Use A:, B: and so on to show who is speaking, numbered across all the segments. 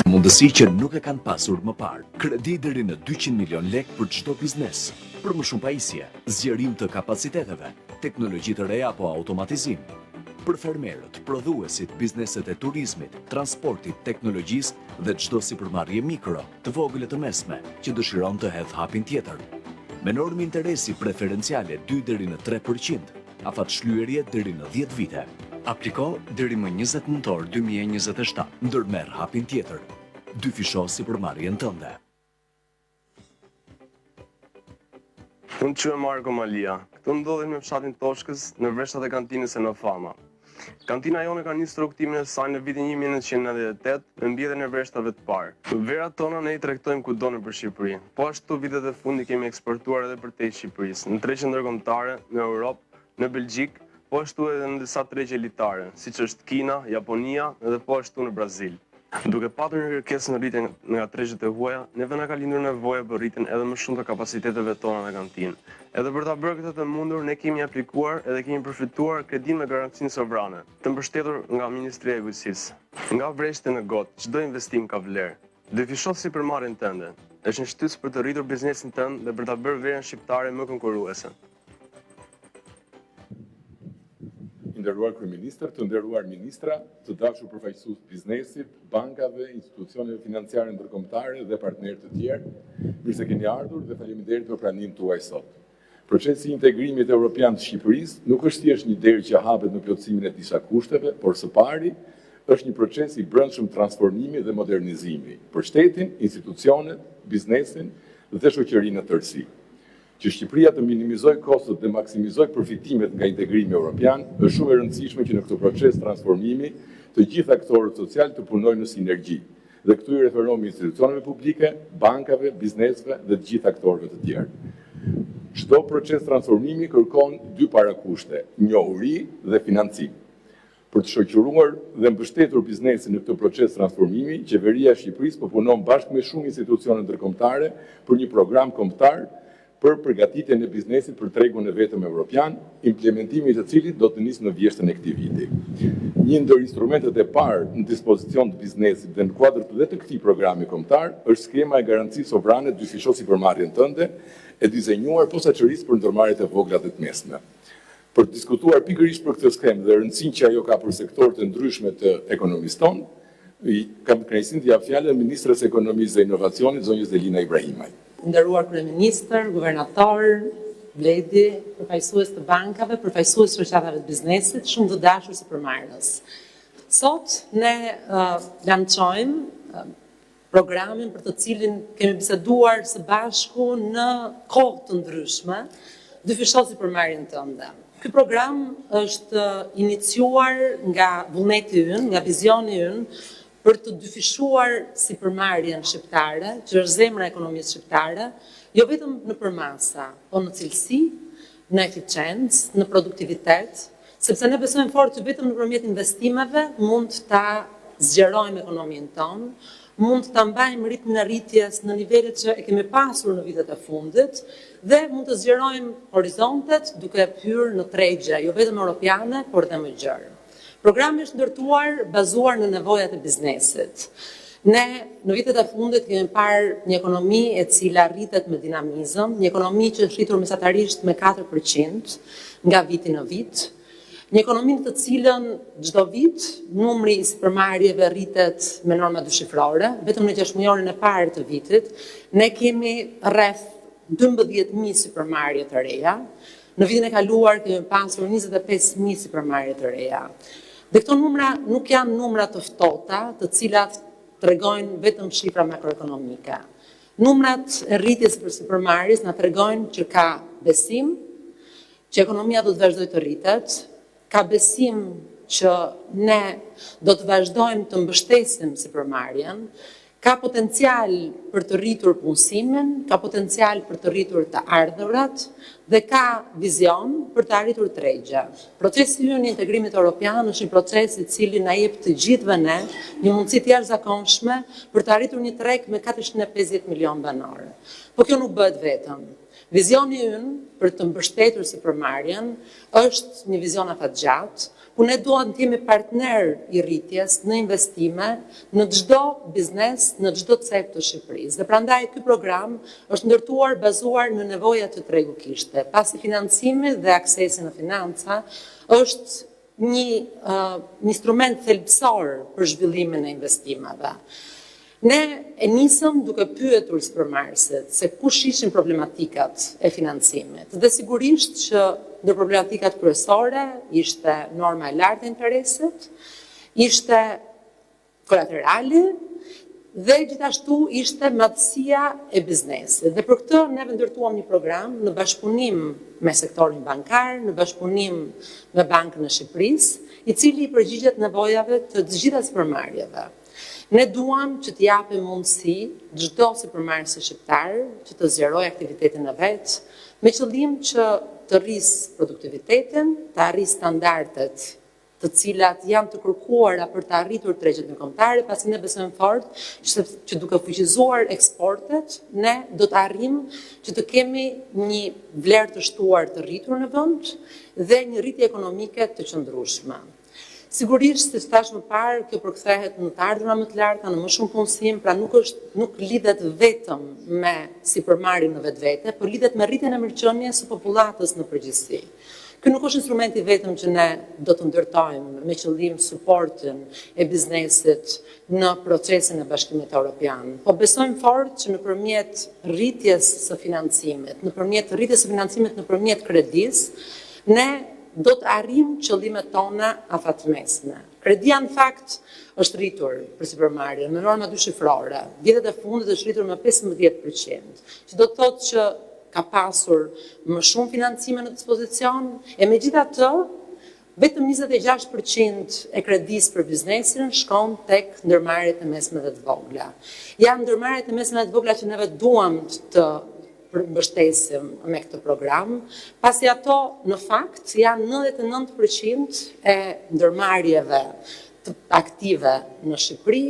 A: Mundësi që nuk e kanë pasur më parë. Kredi deri në 200 milion lek për çdo biznes. Për më shumë pajisje, zgjerim të kapaciteteve, teknologji të reja apo automatizim. Për fermerët, prodhuesit, bizneset e turizmit, transportit, teknologjisë dhe çdo sipërmarrje mikro, të vogël e të mesme, që dëshiron të hedhë hapin tjetër. Me normë interesi preferenciale 2 deri në 3%, afat shlyerje deri në 10 vite. Apliko deri më 20 nëntor 2027, ndërmerr hapin tjetër. 2 fisho sipërmarrjen tënde.
B: Unë quhem Marko Malia. Këtu ndodhem në fshatin Toshkës, në vreshat e kantinës e në Fama. Kantina jone ka nisur rrugtimin e saj në vitin 1998 me mbjedhjen e vreshtave të parë. Verat tona ne i tregtojmë kudo nëpër Shqipëri. Po ashtu vitet e fundit kemi eksportuar edhe përtej Shqipërisë, në tregje ndërkombëtare, në Europë, në Belgjik, po ashtu edhe në disa tregje elitare, siç është Kina, Japonia dhe po ashtu në Brazil. Duke patur një kërkesë në rritje nga tregjet e huaja, neve na ka lindur nevoja për rritjen edhe më shumë të kapaciteteve tona në kantinë. Edhe për ta bërë këtë të mundur, ne kemi aplikuar edhe kemi përfituar kredin me garancinë sovrane, të mbështetur nga Ministria e Bujqësisë. Nga vreshti në gotë, çdo investim ka vlerë. Dyfisho sipërmarrjen tënde. Është një shtys për të rritur biznesin tënd dhe për ta bërë vlerën shqiptare më konkurruese.
C: Nderuar kryeministër, të nderuar ministra, të dashur përfaqësues biznesit, bankave, institucioneve financiare ndërkombëtare dhe partnerë të tjerë, mirë se keni ardhur dhe faleminderit për pranimin tuaj sot. Procesi i integrimit evropian të Shqipërisë nuk është thjesht një derë që hapet në plotësimin e disa kushteve, por së pari është një proces i brendshëm transformimi dhe modernizimi për shtetin, institucionet, biznesin dhe shoqërinë në tërësi. Që Shqipëria të minimizoj kostot dhe maksimizoj përfitimet nga integrimi evropian, është shumë e rëndësishme që në këtë proces transformimi të gjithë aktorët social të punojnë në sinergji. Dhe këtu i referohemi institucioneve publike, bankave, biznesve dhe të gjithë aktorëve të tjerë. Çdo proces transformimi kërkon 2 parakushte, njohuri dhe financim. Për të shoqëruar dhe mbështetur biznesin në këtë proces transformimi, qeveria e Shqipërisë po punon bashkë me shumë institucione ndërkombëtare për një program kombëtar për përgatitjen e biznesit për tregun e vetëm evropian, implementimi i të cilit do të nisë në vjeshtën e këtij viti. Një ndër instrumentet e parë në dispozicion të biznesit dhe në kuadër të këtij programi kombëtar është skema e garancisë sovrane dyfisho sipërmarrjen tënde, e dizenjuar posaçërisht për ndërmarrjet e vogla dhe të mesme. Për të diskutuar pikërisht për këtë skemë dhe rëndësinë që ajo ka për sektorët e ndryshme të ekonomisë tonë, kam kënaqësinë të jap fjalën ministres së ekonomisë dhe inovacionit, zonjës Delina Ibrahimaj.
D: Nderuar kryeministër, guvernator, bledi, përfaqësues të bankave, përfaqësues të shoqatave të biznesit, shumë të dashur sipërmarrës. Sot ne lançojmë programin për të cilin kemi biseduar së bashku në kohë të ndryshme, dyfisho sipërmarrjen tënde. Ky program është iniciuar nga vullneti ynë, nga vizioni ynë, për të dyfishuar sipërmarrjen shqiptare, që është zemra e ekonomisë shqiptare, jo vetëm në përmasa, po në cilësi, në eficiencë, në produktivitet, sepse ne besojmë fort që vetëm nëpërmjet investimeve mund ta zgjerojmë ekonominë tonë, mund ta mbajmë ritmin e rritjes në nivelet që e kemi pasur në vitet e fundit dhe mund të zgjerojmë horizontet duke hyrë në tregje, jo vetëm europiane, por dhe më gjerë. Programi është ndërtuar bazuar në nevojat e biznesit. Ne në vitet e fundit kemi parë një ekonomi e cila rritet me dinamizëm, një ekonomi që është rritur mesatarisht me 4% nga viti në vit, një ekonomi në të cilën çdo vit numri i sipërmarrjeve rritet me norma dyshifrore, vetëm në 6 mujorin e parë të vitit ne kemi rreth 12.000 sipërmarrje të reja. Në vitin e kaluar kemi pasur 25.000 sipërmarrje të reja. Dhe këto numra nuk janë numra të ftohta, të cilat tregojnë vetëm shifra makroekonomike. Numrat e rritjes së sipërmarrjes na tregojnë që ka besim që ekonomia do të vazhdojë të rritet, ka besim që ne do të vazhdojmë të mbështesim sipërmarrjen, ka potencial për të rritur punësimin, ka potencial për të rritur të ardhurat dhe ka vizion për të arritur tregje. Procesi ynë i integrimit evropian është një proces i cili na jep të gjithëve ne një mundësi të jashtëzakonshme për të arritur një treg me 450 milion banor. Po kjo nuk bëhet vetëm. Vizioni ynë për të mbështetur sipërmarrjen është një vizion afatgjatë, ku ne duam të jemi partner i rritjes në investime në çdo biznes, në çdo cep të Shqipërisë. Dhe prandaj ky program është ndërtuar bazuar në nevojat të tregu kishte, pasi financimi dhe aksesi në financa është një instrument thelbësor për zhvillimin e investimeve. Ne e nisëm duke pyetur sipërmarrësit se kush ishin problematikat e financimit. Dhe sigurisht që ndër problematikat kryesore ishte norma e lartë e interesit, ishte kolaterali dhe gjithashtu ishte madhësia e biznesit. Dhe për këtë ne ndërtuam një program në bashkëpunim me sektorin bankar, në bashkëpunim me Bankën e Shqipërisë, i cili i përgjigjet nevojave të gjitha sipërmarrjeve. Ne duam që të japim mundësi çdo sipërmarrësi shqiptar që të zgjerojë aktivitetin e vet, me qëllim që të rrisë produktivitetin, të arrijë standardet të cilat janë të kërkuara për të arritur tregjet ndërkombëtare, pasi ne besojmë fort që duke fuqizuar eksportet, ne do të arrijmë që të kemi një vlerë të shtuar të rritur në vend dhe një rritje ekonomike të qëndrueshme. Sigurisht, si thash më parë, kjo përkthehet në të ardhura më të larta, në më shumë punësim, pra nuk lidhet vetëm me sipërmarrjen në vetvete, por lidhet me rritjen e mirëqenies së popullatës në përgjithësi. Ky nuk është instrumenti vetëm që ne do të ndërtojmë me qëllim suportin e biznesit në procesin e Bashkimit Evropian, po besojmë fort që nëpërmjet rritjes së financimit, nëpërmjet kredisë, ne do të arrijmë qëllimet tona afatmesme. Kredia në fakt është rritur për sipërmarrjen me norma dyshifrore. Vjetet e fundit është rritur me 15%, që do të thotë që ka pasur më shumë financime në dispozicion, e megjithatë, vetëm 26% e kredisë për biznesin shkon tek ndërmarrjet e mesme dhe të vogla. Janë ndërmarrjet e mesme dhe të vogla që neve duam të mbështesim me këtë program, pasi ato në fakt janë 99% e ndërmarrjeve të aktive në Shqipëri,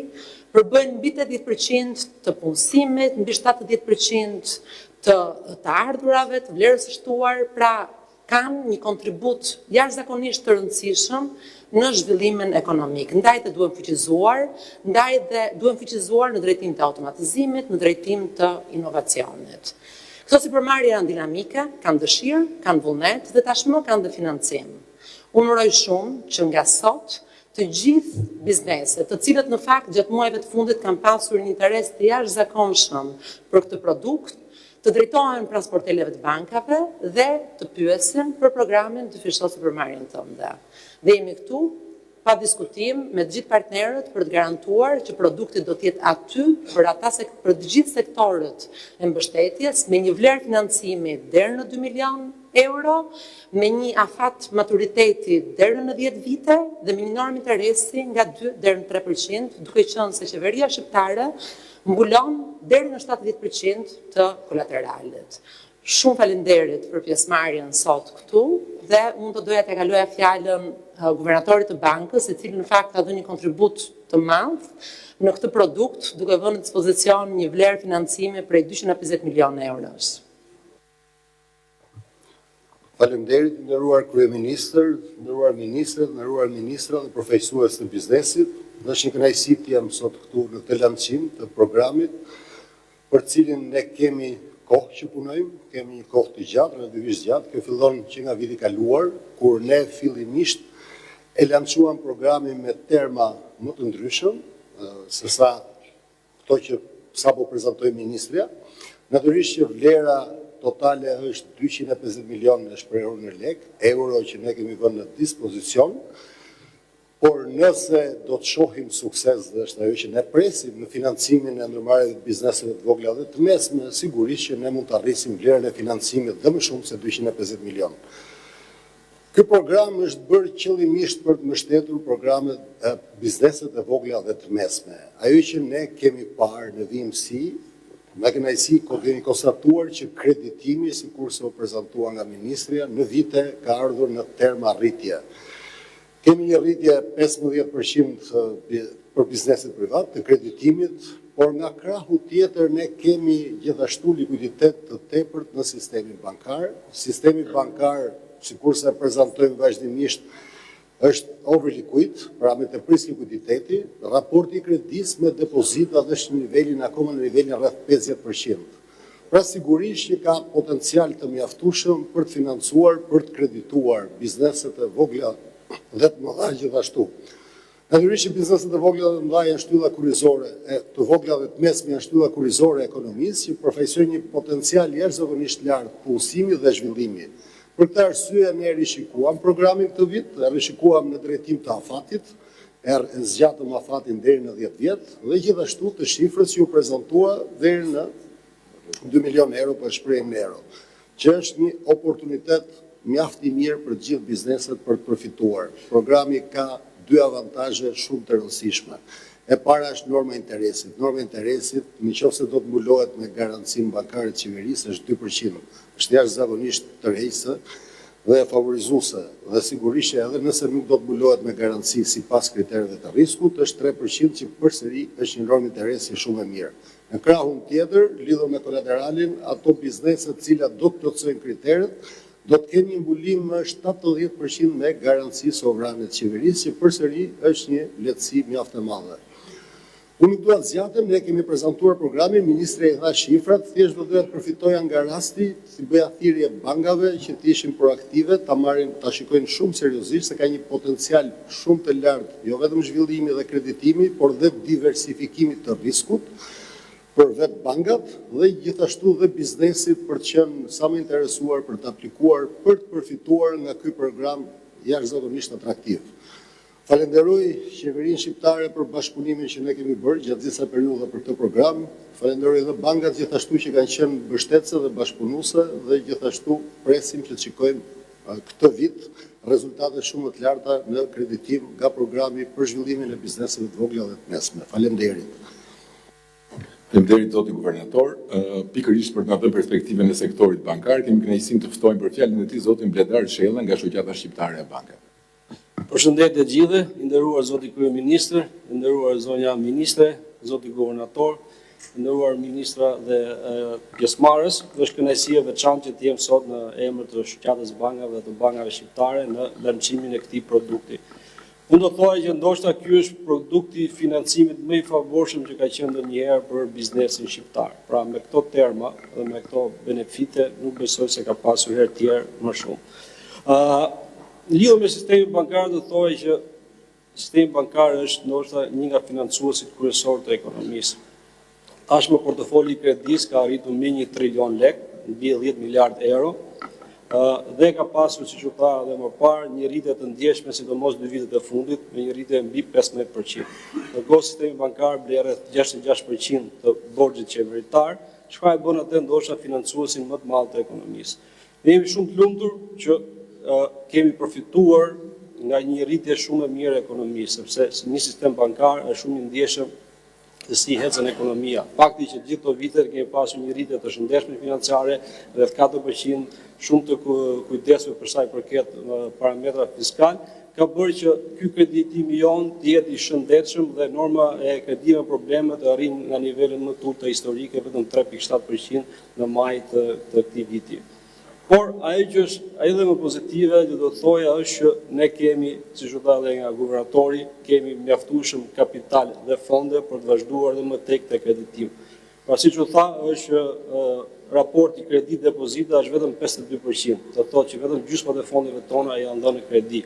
D: përbëjnë mbi 80% të punësimit, mbi 70% të ardhurave, të vlerës së shtuar, pra kanë një kontribut jashtëzakonisht të rëndësishëm në zhvillimin ekonomik. Ndaj të duhem fuqizuar, ndaj dhe duhem fuqizuar në drejtim të automatizimit, në drejtim të inovacionit. Këto sipërmarrje janë dinamike, kanë dëshirë, kanë vullnet dhe tashmë kanë dhe financim. Unë uroj shumë që nga sot të gjithë bizneset, të cilët në fakt gjatë muajve të fundit kanë pasur një interes të jashtëzakonshëm për këtë produkt, të drejtohen pranë sporteleve të bankave dhe të pyesin për programin të fshehtë sipërmarrjen tënde. Dhe jemi këtu pa diskutim me të gjithë partnerët për të garantuar që produkti do të jetë aty për të gjithë sektorët e mbështetjes me një vlerë financimi deri në 2 milion euro, me një afat maturiteti deri në 10 vite dhe me një normë interesi nga 2 deri në 3%, duke qenë se qeveria shqiptare mbulon deri në 70% të kolateralit. Shumë faleminderit për pjesëmarrjen sot këtu dhe unë do doja t'ia kaloja fjalën guvernatorit të bankës, i cili në fakt ka dhënë një kontribut të madh në këtë produkt, duke vënë në dispozicion një vlerë financimi prej 250 milionë eurosh.
E: Faleminderit, nderuar kryeministër, nderuar ministrat, nderuar ministra dhe përfaqësues të biznesit. Është një kënaqësi të jam sot këtu në këtë lancim të programit, për cilin ne kemi kohë që punojmë, kemi një kohë të gjatë, relativisht gjatë. Kjo fillon që nga viti kaluar, kur ne fillimisht e lançuam programin me terma më të ndryshëm, se sa këto që sapo prezantoi ministrja. Natyrisht që vlera totale është 250 milionë në shprehur në lek, euro që ne kemi vënë në dispozicion, por nëse do të shohim sukses dhe është ajo që ne presim në financimin e ndërmarrjeve të bizneseve të vogla dhe të mesme, sigurisht që ne mund të arrisim vlerën e financimit dhe më shumë se 250 milionë. Ky program është bërë qëllimisht për të mbështetur programet e bizneset e vogla dhe të mesme. Ajo që ne kemi parë në VMC, me kënaqësi kemi konstatuar që kreditimi, sikurse u prezantua nga ministria, në vite ka ardhur në terma rritje. Kemi një rritje 15% për bizneset privat të kreditimit, por nga krahu tjetër ne kemi gjithashtu likuiditet të tepërt në sistemin bankar. Sistemi bankar, sikurse e prezantojmë vazhdimisht, është overliquid, pra me të pris likuiditeti, raporti i kredis me depozitat është akoma në nivelin rreth 50%. Pra sigurisht që ka potencial të mjaftueshëm për të financuar, për të kredituar bizneset e vogla dhe të mëdha gjithashtu. Natyrisht që bizneset e vogla dhe të mëdha janë shtylla kurrizore, të vogla dhe të mesme janë shtylla kurrizore e ekonomisë, që përfaqësojnë një potencial jashtëzakonisht lartë punësimi dhe zhvillimi. Për këtë arsye ne rishikuam programin këtë vit, rishikuam në drejtim të afatit, zgjatëm afatin deri në 10 vjet dhe gjithashtu të shifrës që u prezantua deri në 2 milion euro për shprehjen euro, që është një oportunitet mjaft i mirë për të gjithë bizneset për të përfituar. Programi ka dy avantazhe shumë të rëndësishme. E para është norma interesit. Norma interesit, nëse do të mbulohet me garancinë bankare të qeverisë, është 2%. Është jashtëzakonisht tërheqëse dhe favorizuese. Dhe sigurisht edhe nëse nuk do të mbulohet me garanci sipas kriterëve të riskut, është 3% që përsëri është një normë interesi shumë e mirë. Në krahun tjetër, lidhur me kolateralin, ato bizneset cilat do të plotësojnë kriteret, do të kenë një mbulim më 70% me garanci sovrane të qeverisë, që përsëri është një lehtësi mjaft e madhe. Unë dua të zgjatem, ne kemi prezantuar programin, ministri i dha shifrat, thjesht do doja të përfitoja nga rasti, si bëja thirrje bankave që të ishin proaktive, ta shikojnë shumë seriozisht se ka një potencial shumë të lartë, jo vetëm zhvillimi dhe kreditimi, por dhe diversifikimi të riskut për vetë bankat dhe gjithashtu dhe biznesit për të qenë sa më interesuar për të aplikuar, për të përfituar nga ky program jashtëzakonisht atraktiv. Falenderoj qeverinë shqiptare për bashkëpunimin që ne kemi bërë gjatë disa periudha për këtë program. Falenderoj dhe bankat gjithashtu që kanë qenë mbështetëse dhe bashkëpunuese dhe gjithashtu presim që të shikojmë këtë vit rezultate shumë më të larta në kreditim nga programi për zhvillimin e bizneseve të vogla dhe të mesme. Faleminderit.
C: Faleminderit zoti guvernator. Pikërisht për të na dhënë perspektivën e sektorit bankar, kemi kënaqësinë të ftojmë për fjalën e tij zotin Bledar Shella nga Shoqata Shqiptare e Bankave.
F: Përshëndetje gjithë, i nderuar zoti kryeministër, i nderuar zonja ministre, zoti guvernator, i nderuar ministra dhe pjesëmarrës, është kënaqësi e veçantë që të jem sot në emër të Shoqatës Bankave dhe të bankave shqiptare në lancimin e këtij produkti. Unë do të thoj që ndoshta ky është produkti i financimit më i favorshëm që ka qenë ndonjëherë për biznesin shqiptar. Pra me këto terma dhe me këto benefite nuk besoj se ka pasur herë tjerë më shumë. Lidhur me sistemin bankar do të thoj që sistemi bankar është ndoshta një nga financuesit kryesor të ekonomisë. Tashmë portofoli i kredis ka arritur mbi 1 trilion lek, mbi 10 miliard euro. Dhe ka pasur, siç u tha edhe më parë, një rritje të ndjeshme, sidomos 2 vitet e fundit, me një rritje mbi 15%. Ndërkohë sistemi bankar ble rreth 66% të borxhit qeveritar, çka e bën atë ndoshta financuesin më të madh të ekonomisë. Ne jemi shumë të lumtur që kemi përfituar nga një rritje shumë e mirë e ekonomisë, sepse një sistem bankar është shumë i ndjeshëm të si hecën ekonomia. Fakti që gjithë këto vite kemi pasur një rritje të shëndetshme financiare rreth 4%, shumë të kujdesur për sa i përket parametrave fiskal, ka bërë që ky kreditim i jon të jetë i shëndetshëm dhe norma e krediteve probleme të arrijnë nga nivelin më të ulët historike, vetëm 3.7% në maj të këtij viti. Por ajo që është edhe më pozitive që do të thoja është që ne kemi, siç u tha edhe nga guvernatori, kemi mjaftueshëm kapital dhe fonde për të vazhduar dhe më tek te kreditim. Pra siç u tha është që raporti kredit depozita është vetëm 52%. Do thotë që vetëm gjysma e fondeve tona janë dhënë kredi.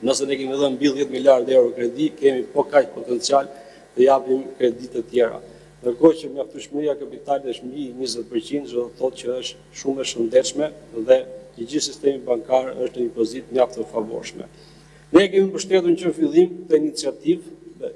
F: Nëse ne kemi dhënë mbi 10 miliardë euro kredi, kemi po kaq potencial të japim kredi të tjera. Ndërkohë që mjaftueshmëria kapitalit është mbi 20%, do të thotë që është shumë e shëndetshme dhe i gjithë sistemi bankar është në një pozitë mjaft të favorshme. Ne kemi mbështetur që në fillim këtë iniciativë,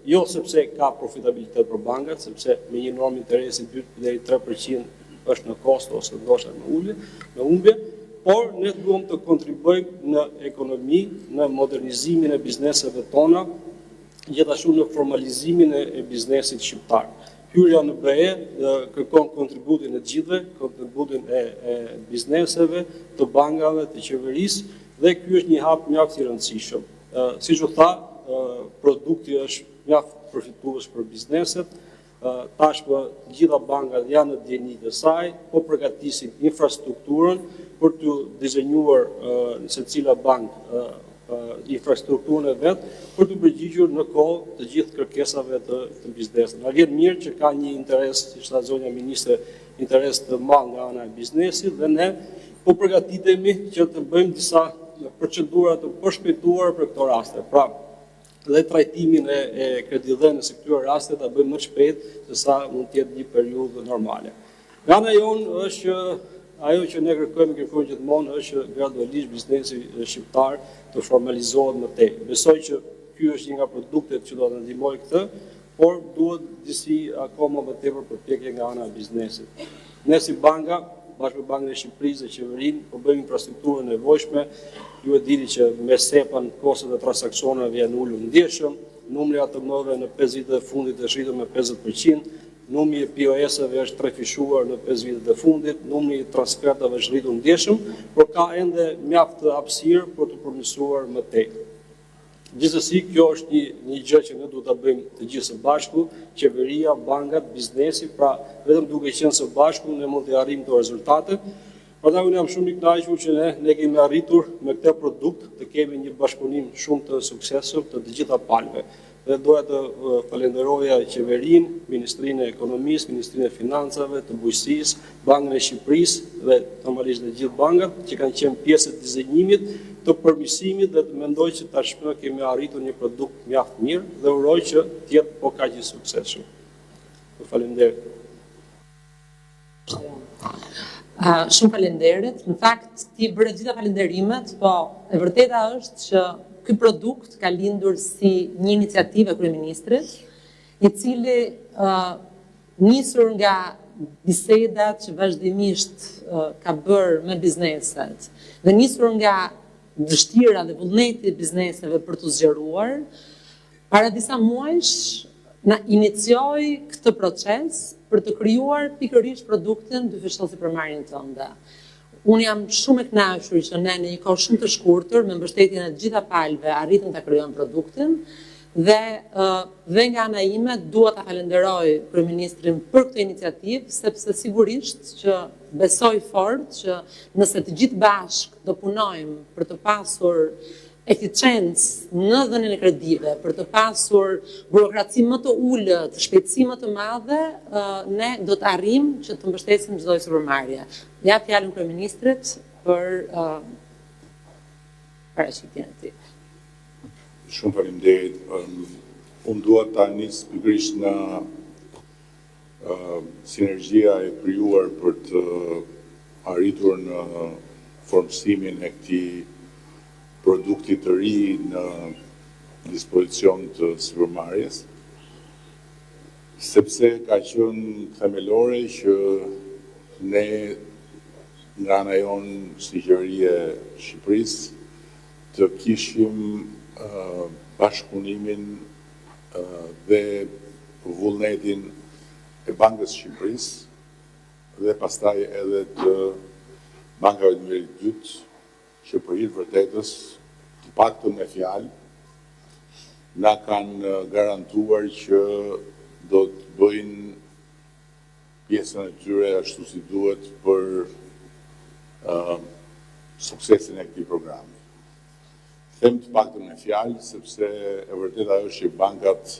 F: jo sepse ka profitabilitet për bankat, sepse me një normë interesi 2 deri 3% është në kosto ose ndoshta në humbje, por ne duam të kontribuojmë në ekonomi, në modernizimin e bizneseve tona, gjithashtu në formalizimin e biznesit shqiptar. Hyrja në BE kërkon kontributin e gjithëve, kontributin e bizneseve, të bankave, të qeverisë, dhe ky është një hap mjaft i rëndësishëm. Siç u tha, produkti është mjaft përfitues për bizneset, tashmë të gjitha bankat janë në dijenit e saj, po përgatisin infrastrukturën për të dizenjuar në secila bankë infrastrukturën e vetë për të përgjigjur në kohë të gjithë kërkesave të biznesit. Na vjen mirë që ka një interes, si shta zonja ministre, interes të madh nga ana e biznesit dhe ne po përgatitemi që të bëjmë disa procedura të përshpejtuara për këto raste. Pra, dhe trajtimin e kredidhënies së këtyre raste ta bëjmë më shpejt se sa mund të jetë një periudhë normale. Nga ana jonë është ajo që ne kërkojmë gjithmonë është që gradualisht biznesi shqiptar të formalizohet më tej. Besoj që ky është një nga produktet që do të ndihmojë këtë, por duhet disi akoma më tepër përpjekje nga ana e biznesit. Ne si banka, bashkë me Bankën e Shqipërisë dhe qeverinë, po bëjmë infrastrukturën e nevojshme. Ju e dini që me SEPA-n kostot e transaksioneve janë ulur ndjeshëm, numri ATM-ve në 5 vitet e fundit është rritur me 50%, numri i POS-eve është trefishuar në 5 vitet e fundit, numri i transfertave është rritur ndjeshëm, por ka ende mjaft hapësirë për të përmirësuar më tej. Gjithsesi, kjo është një gjë që ne duhet ta bëjmë të gjithë së bashku, qeveria, bankat, biznesi, pra vetëm duke qenë së bashku ne mund të arrijmë këto rezultate. Prandaj unë jam shumë i kënaqur që ne kemi arritur me këtë produkt të kemi një bashkëpunim shumë të suksesshëm të gjitha palëve. Dhe doja të falenderoja qeverinë, Ministrinë e Ekonomisë, Ministrinë e Financave, të Bujqësisë, Bankën e Shqipërisë dhe normalisht dhe gjithë bankat që kanë qenë pjesë të dizenjimit, të përmirësimit dhe të mendoj që tashmë kemi arritur një produkt mjaft mirë dhe uroj që të jetë po kaq i suksesshëm. Faleminderit.
D: Shumë falenderit. Në fakt, ti bëre gjitha falenderimet, po e vërteta është që ky produkt ka lindur si një iniciativë e kryeministrit, i cili nisur nga bisedat që vazhdimisht ka bërë me bizneset dhe nisur nga dështira dhe vullneti i bizneseve për të zgjeruar, para disa muajsh na inicioi këtë proces për të krijuar pikërisht produktin dyfishtosi për marrjen tënde. Unë jam shumë e kënaqur që ne në një kohë shumë të shkurtër, me mbështetjen e të gjitha palëve, arritëm ta krijojmë produktin dhe nga ana ime dua ta falenderoj kryeministrin për këtë iniciativë, sepse sigurisht që besoj fort që nëse të gjithë bashkë do punojmë për të pasur eficiencë në dhënien e kredive, për të pasur burokraci më të ulët, shpejtësi më të madhe, ne do të arrijmë që të mbështesim çdo supermarkje. Ja fjalën kryeministrit për paraqitjen e tij.
G: Shumë faleminderit. Unë dua ta nis pikërisht nga sinergjia e krijuar për të arritur në formësimin e këtij produkti të ri në dispozicion të supermarkjes, sepse ka qenë themelore që ne nga ana jonë si qeveri e Shqipërisë të kishim bashkëpunimin dhe vullnetin e Bankës Shqipërisë dhe pastaj edhe të bankave të nivelit dytë, që për hir vërtetës, të paktën me fjalë, na kanë garantuar që do të bëjnë pjesën e tyre ashtu si duhet për suksesin e këtij programi. Them të paktën me fjalë, sepse e vërteta është që bankat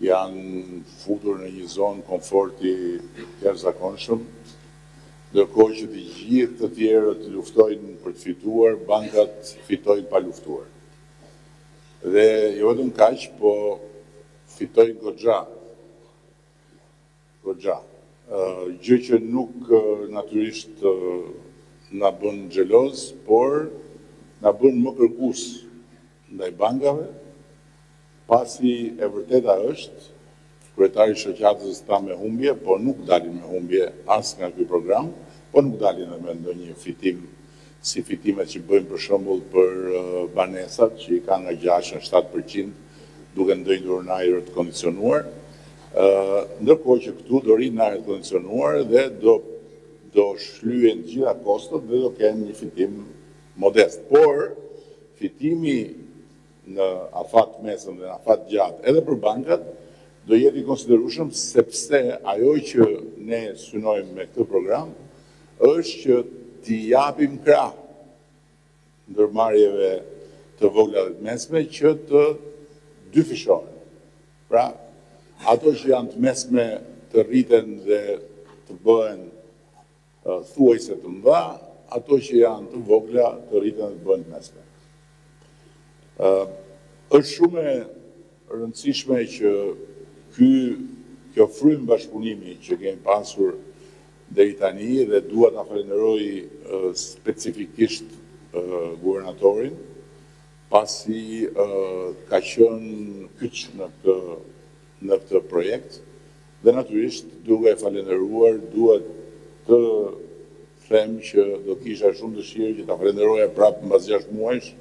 G: janë futur në një zonë komforti jashtëzakonshëm, ndërkohë që të gjithë të tjerët luftojnë për të fituar, bankat fitojnë pa luftuar. Dhe jo vetëm kaq, po fitojnë goxha. Gjë që nuk natyrisht na bën xheloz, por na bën më kërkues ndaj bankave, pasi e vërteta është kryetari i shoqatës tha me humbje, po nuk dalin me humbje as nga ky program, po nuk dalin me ndonjë fitim si fitimet që bëjmë për shembull për banesat, që i kanë nga 6 në 7%, duke ndëjtur në ajër të kondicionuar, ndërkohë që këtu do rinë në ajër të kondicionuar dhe do shlyen gjitha kostot dhe do kenë një fitim modest. Por, fitimi në afat mesëm dhe në afat gjatë edhe për bankat, do jetë i konsiderueshëm sepse ajo që ne synojmë me këtë program është që t'i japim krah ndërmarrjeve të vogla dhe të mesme që të dyfishohen. Pra, ato që janë të mesme të rriten dhe të bëhen thuajse të mëdha, ato që janë të vogla të rriten dhe të bëhen të mesme. Është shumë e rëndësishme që kjo frym bashkëpunimi që kemi pasur deri tani dhe dua ta falenderoj specifikisht guvernatorin, pasi ka qenë kyç në këtë projekt dhe natyrisht duke e falenderuar duhet të them që do kisha shumë dëshirë që ta falenderoja prapë mbas 6 muajsh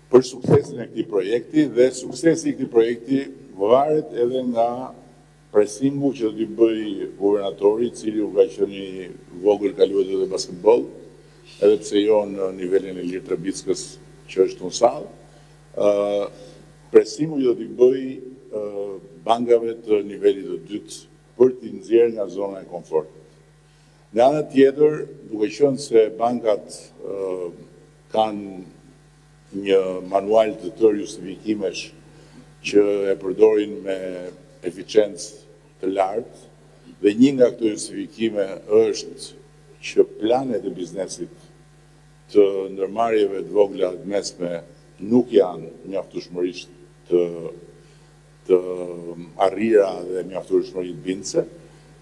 G: për suksesin e këtij projekti dhe suksesi i këtij projekti varet edhe nga presingu që do t'i bëj guvernatori, i cili u ka qenë i vogël kaluar edhe basketboll, edhe pse jo në nivelin e Ilir Trebickës që është në sallë, presingu që do t'i bëj bankave të nivelit të dytë për t'i nxjerrë nga zona e komfortit. Në anë tjetër, duke qenë se bankat kanë një manual të tërë justifikimesh që e përdorin me eficiencë të lartë dhe një nga këto justifikime është që planet e biznesit të ndërmarrjeve të vogla të mesme nuk janë mjaftueshmërisht të arrira dhe mjaftueshmërisht bindëse.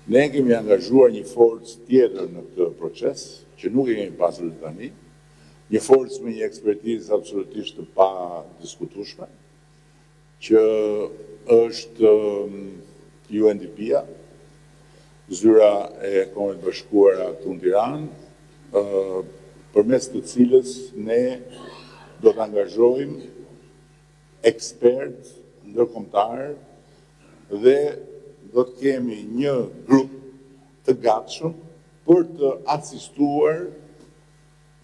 G: Ne kemi angazhuar një forcë tjetër në këtë proces, që nuk e kemi pasur tani, një forcë me një ekspertizë absolutisht të pa diskutueshme, që është UNDP-a, zyra e Kombeve të Bashkuara këtu në Tiranë, përmes të cilës ne do të angazhojmë ekspert ndërkombëtar dhe do të kemi një grup të gatshëm për të asistuar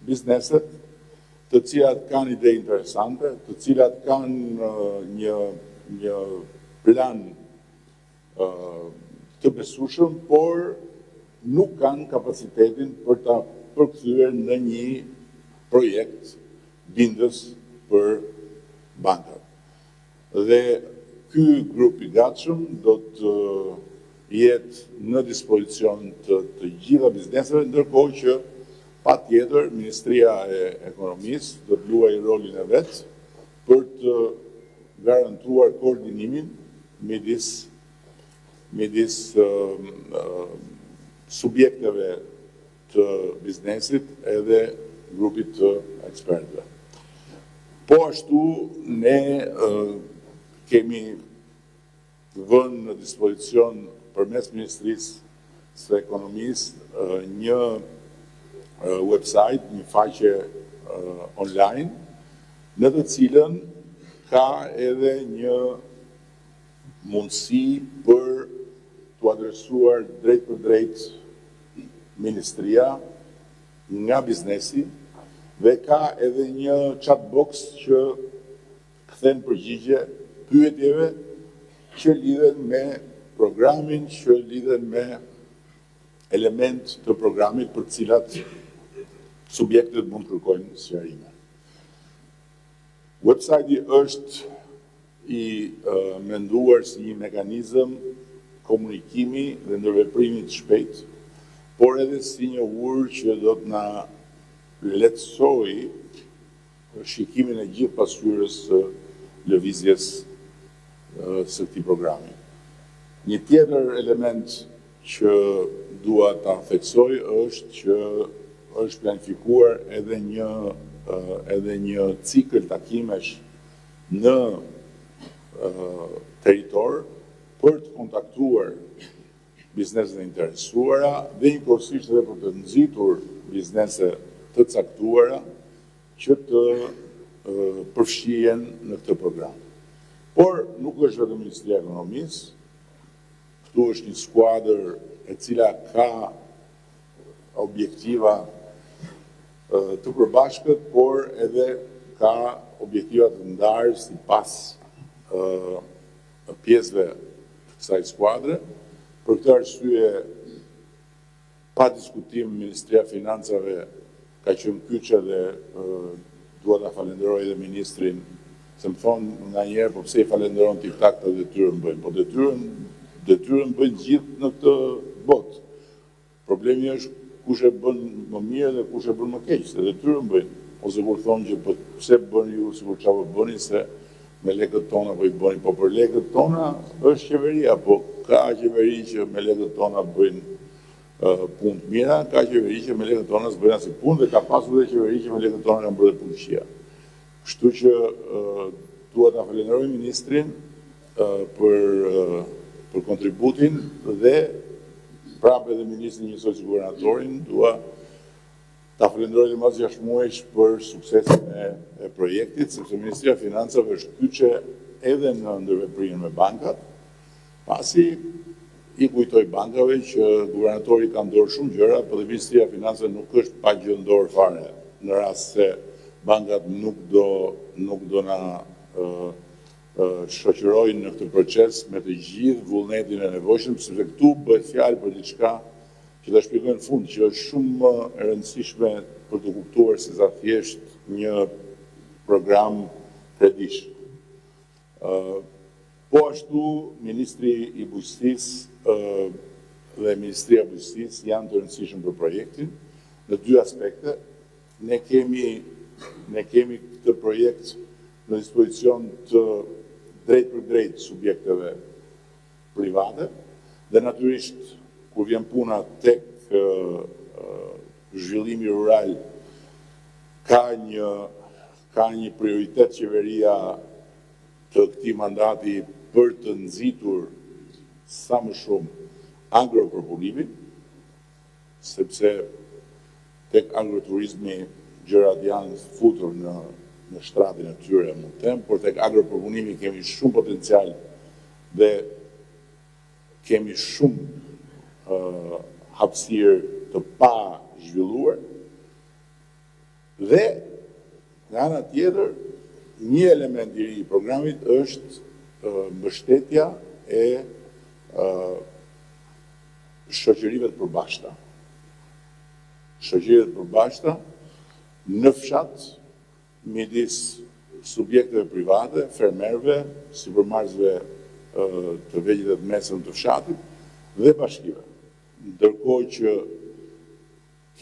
G: bizneset të cilat kanë ide interesante, të cilat kanë një plan të besueshëm, por nuk kanë kapacitetin për ta përkthyer në një projekt bindës për bankat. Dhe ky grup i gatshëm do të jetë në dispozicion të gjitha bizneseve, ndërkohë që patjetër Ministria e Ekonomisë do të luajë rolin e vet për të garantuar koordinimin midis subjekteve të biznesit edhe grupit të ekspertëve. Po ashtu ne kemi vënë në dispozicion përmes Ministrisë së Ekonomisë një website, një faqe online, në të cilën ka edhe një mundësi për të adresuar drejt për drejt Ministria nga biznesi dhe ka edhe një chat box që kthen përgjigje pyetjeve që lidhen me programin, që lidhen me element të programit për cilat subjektet mund të kërkojnë sqarime. Website-i është i menduar si një mekanizëm komunikimi dhe ndërveprimi të shpejtë, por edhe si një urë që do të na lehtësojë shikimin e gjithë pasqyrës së lëvizjes së këtij programi. Një tjetër element që dua ta theksoj është që është planifikuar edhe një cikël takimesh në territor për të kontaktuar bizneset e interesuara dhe njëkohësisht edhe për të nxitur biznese të caktuara që të përfshihen në këtë program. Por nuk është vetëm Ministria e Ekonomisë, këtu është një skuadër e cila ka objektiva të përbashkët, por edhe ka objektiva të ndarë sipas pjesëve të kësaj skuadre. Për këtë arsye, pa diskutim, Ministria e Financave ka qenë kyçe dhe dua ta falenderoj edhe ministrin, se më thonë nga njerë, po pse i falenderon TikTok të detyrën bëjnë, po detyrën bëjnë gjithë në këtë botë. Problemi është kush e bën më mirë dhe kush e bën më keq, se detyrën bëjnë. Ose kur thonë që pse bëni ju sikur çfarë bëni, se me lekët tona po i bëni, po për lekët tona është qeveria, po ka qeveri që me lekët tona bëjnë punë të mira, ka qeveri që me lekët tona s'bëjnë asnjë punë dhe ka pasur dhe qeveri që me lekët tona kanë bërë dhe punëqësia. Kështu që dua ta falenderoj ministrin për kontributin dhe prapë edhe ministrin njësoj si gubernatorin, dua ta falenderoj dhe mas 6 muajsh për suksesin e projektit, sepse Ministria e Financave është kyçe edhe në ndërveprimin me bankat, pasi i kujtoj bankave që guvernatori ka ndorë shumë gjëra, por dhe Ministria e Financave nuk është pa gjë ndorë fare, në rast se bankat nuk do na shoqërojnë në këtë proces me të gjithë vullnetin e nevojshëm, sepse këtu bëhet fjalë për diçka që ta shpjegoj në fund, që është shumë e rëndësishme për të kuptuar se sa thjesht një program kredish. Po ashtu, Ministri i Bujqësisë dhe Ministria e Bujqësisë janë të rëndësishëm për projektin në 2 aspekte. Ne kemi këtë projekt në dispozicion të drejt për drejt subjekteve private dhe natyrisht kur vjen puna tek zhvillimi rural ka një prioritet qeveria të këtij mandati për të nxitur sa më shumë agroproponimin, sepse tek agroturizmi gjërat janë futur në shtratin e tyre, mund të them, por tek agroproponimi kemi shumë potencial dhe kemi shumë hapësirë të pa zhvilluar. Dhe nga ana tjetër, një element i ri i programit është mbështetja e shoqërive të përbashkëta. Shoqërive të përbashkëta në fshat midis subjekteve private, fermerëve, supermarketëve të vegjël dhe të mesëm të fshatit dhe bashkive. Ndërkohë që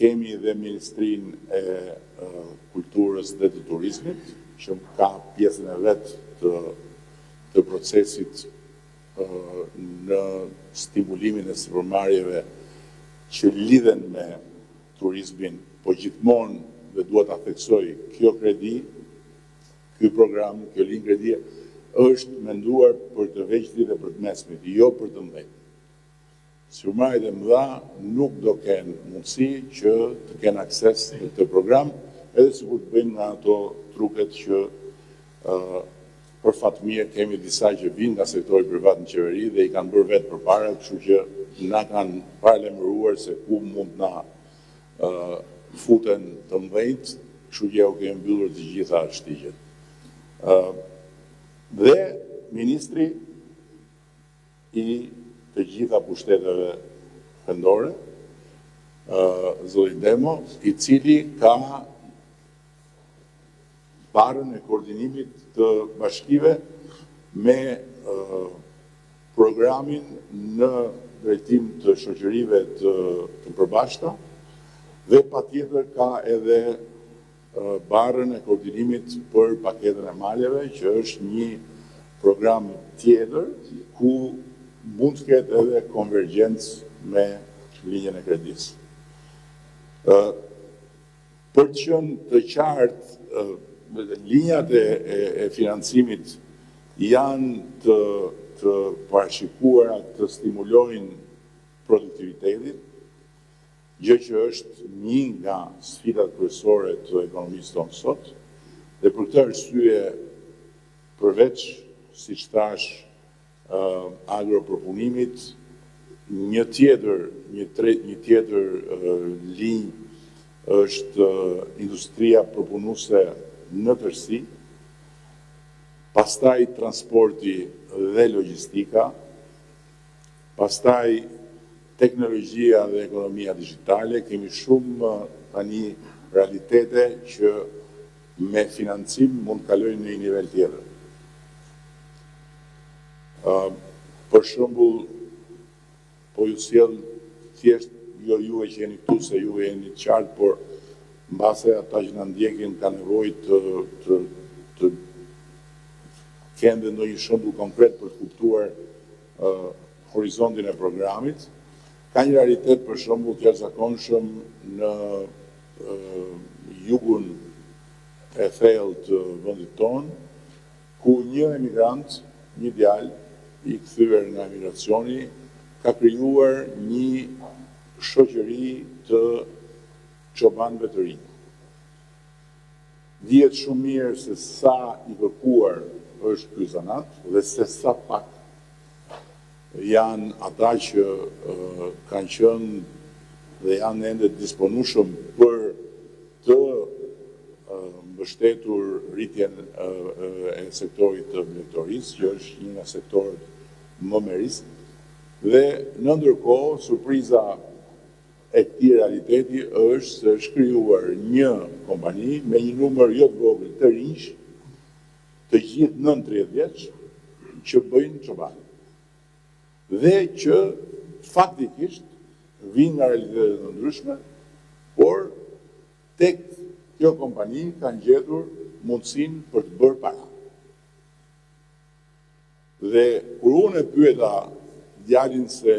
G: kemi dhe Ministrinë e Kulturës dhe të Turizmit, që ka pjesën e vetë të procesit në stimulimin e sipërmarrjeve që lidhen me turizmin, po gjithmonë dhe dua ta theksoj, kjo kredi, ky program, kjo linjë kredi është menduar për të vegjëlit dhe për të mesmit, jo për të mëdhenj. Sipërmarrjet e mëdha nuk do kenë mundësi që të kenë akses në këtë program, edhe sikur të bëjnë nga ato truket që për fat mirë kemi disa që vinë nga sektori privat në qeveri dhe i kanë bërë vetë përpara, kështu që na kanë paralajmëruar se ku mund na futen të mëdhenjt, kështu që u kemi mbyllur të gjitha shtigjet. Dhe ministri i të gjitha pushteteve vendore, zoti Demo, i cili ka barën e koordinimit të bashkive me programin në drejtim të shoqërive të përbashkëta dhe patjetër ka edhe barën e koordinimit për paketën e maleve, që është një program tjetër ku mund të ketë edhe konvergjencë me linjën e kredisë. Për të qenë të qartë, linjat e financimit janë të parashikuara të stimulojnë produktivitetin, gjë që është një nga sfidat kryesore të ekonomisë tonë sot, dhe për këtë arsye, përveç, siç thash, agropropunimit, një tjetër linjë është industria proponuese në tërësi, pastaj transporti dhe logjistika, pastaj teknologjia dhe ekonomia digjitale. Kemi shumë tani realitete që me financim mund kalojnë në një nivel tjetër. Për shembull, po ju sjell thjesht jo juve që jeni këtu se juve jeni të qartë, por mbase ata që na ndjekin ka nevojë të kenë ndonjë shembull konkret për të kuptuar horizontin e programit. Ka një realitet për shembull të jashtëzakonshëm në jugun e thellë të vendit tonë, ku një emigrant, një djalë i kthyer nga emigracioni, ka krijuar një shoqëri të çobanëve të rinj. Dihet shumë mirë se sa i kërkuar është ky zanat dhe se sa pak janë ata që kanë qenë dhe janë ende disponueshëm për të mbështetur rritjen e sektorit të mjektorisë, që është një nga sektorët më me risk. Dhe në ndërkohë, surpriza e këtij realiteti është se është krijuar një kompani me një numër jo të vogël të rinj, të gjithë nën 30 vjeç, që bëjnë çoban. Dhe që faktikisht vinë nga realitetet të ndryshme, por tek kjo kompani kanë gjetur mundësinë për të bërë para. Dhe kur unë e pyeta djalin se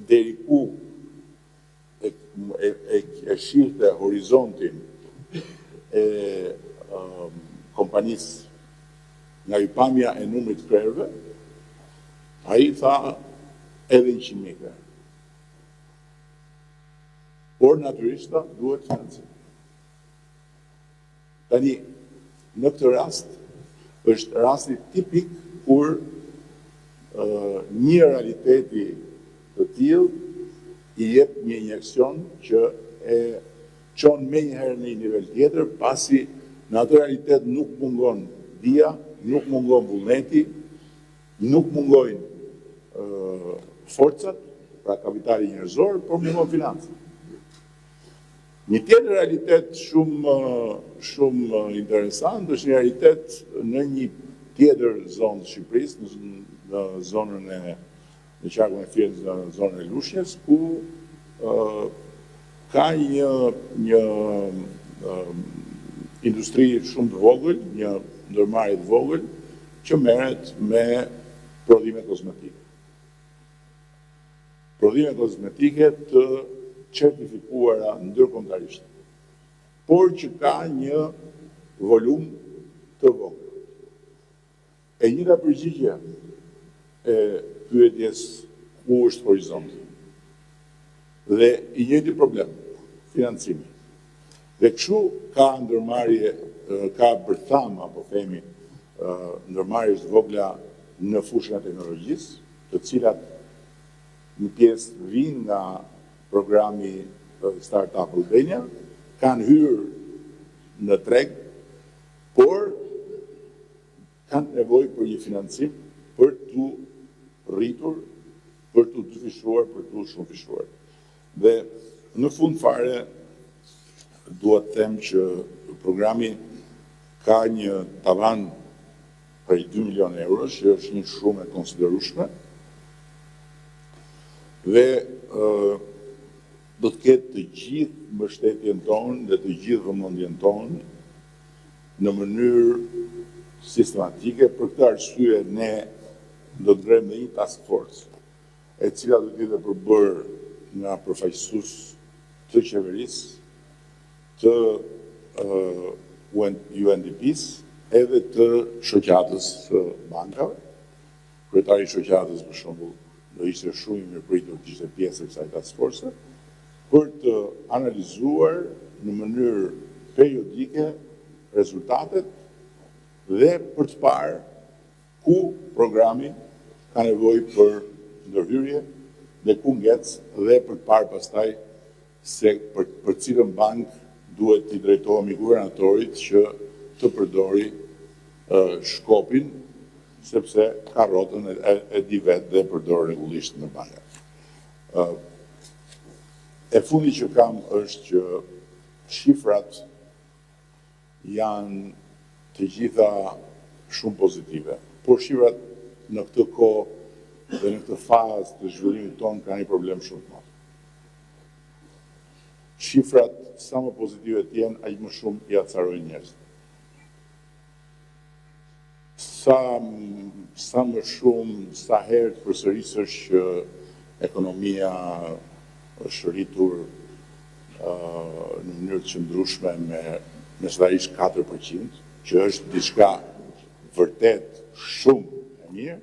G: deri ku e shihte horizontin e kompanisë nga hyrpamja e numrit të krerëve, ai tha edhe 100.000 krerë. Por natyrisht duhet financim. Tani, në këtë rast, është rasti tipik kur një realiteti të tillë i jep një injeksion që e çon menjëherë në një nivel tjetër, pasi në atë realitet nuk mungon dia, nuk mungon vullneti, nuk mungojnë forcat, pra kapitali njerëzor, por mungon financat. Një tjetër realitet shumë interesant është një realitet në një tjetër zonë të Shqipërisë, në zonën e në qarkun e Firenës, në zonën e Lushnjës, ku ka një industri shumë të vogël, një ndërmarrje të vogël, që merret me prodhime kozmetike. Prodhime kozmetike të certifikuara ndërkombëtarisht, por që ka një volum të vogël. E njëjta përgjigje e pyetjes ku është horizonti. Dhe i njëjti problem, financimi. Dhe kështu ka ndërmarrje, ka bërthama, po themi, ndërmarrjes të vogla në fushën e teknologjisë, të cilat një pjesë vinë nga programi Startup Albania, kanë hyrë në treg, por kanë nevojë për një financim për të rritur, për të dyfishuar, për të shumëfishuar. Dhe në fund fare, dua të them që programi ka një tavan prej 2 milion eurosh, që është një shumë e konsiderueshme, dhe do të ketë të gjithë mbështetjen tonë dhe të gjithë vëmendjen tonë në mënyrë sistematike. Për këtë arsye ne do të ngrejmë një task force, e cila do të jetë përbërë nga përfaqësues të qeverisë, të UNDP-s, edhe të shoqatës së bankave. Kryetari i shoqatës, për shembull, do ishte shumë i mirëpritur të ishte pjesë e kësaj task force, për të analizuar në mënyrë periodike rezultatet dhe për të parë ku programi ka nevojë për ndërhyrje dhe ku ngec, dhe për të parë pastaj se për cilën bank duhet t'i drejtohemi guvernatorit që të përdori shkopin, sepse ka rrotën e di vetë dhe përdor rregullisht në banka. E fundi që kam është që shifrat janë të gjitha shumë pozitive, por shifrat në këtë kohë dhe në këtë fazë të zhvillimit tonë ka një problem shumë të madh. Shifrat sa më pozitive të jenë, aq më shumë i acarojnë njerëzit. Sa më shumë, sa herë të përsërisësh që ekonomia është rritur në mënyrë të qëndrueshme me mesatarisht 4%, që është diçka vërtet shumë e mirë,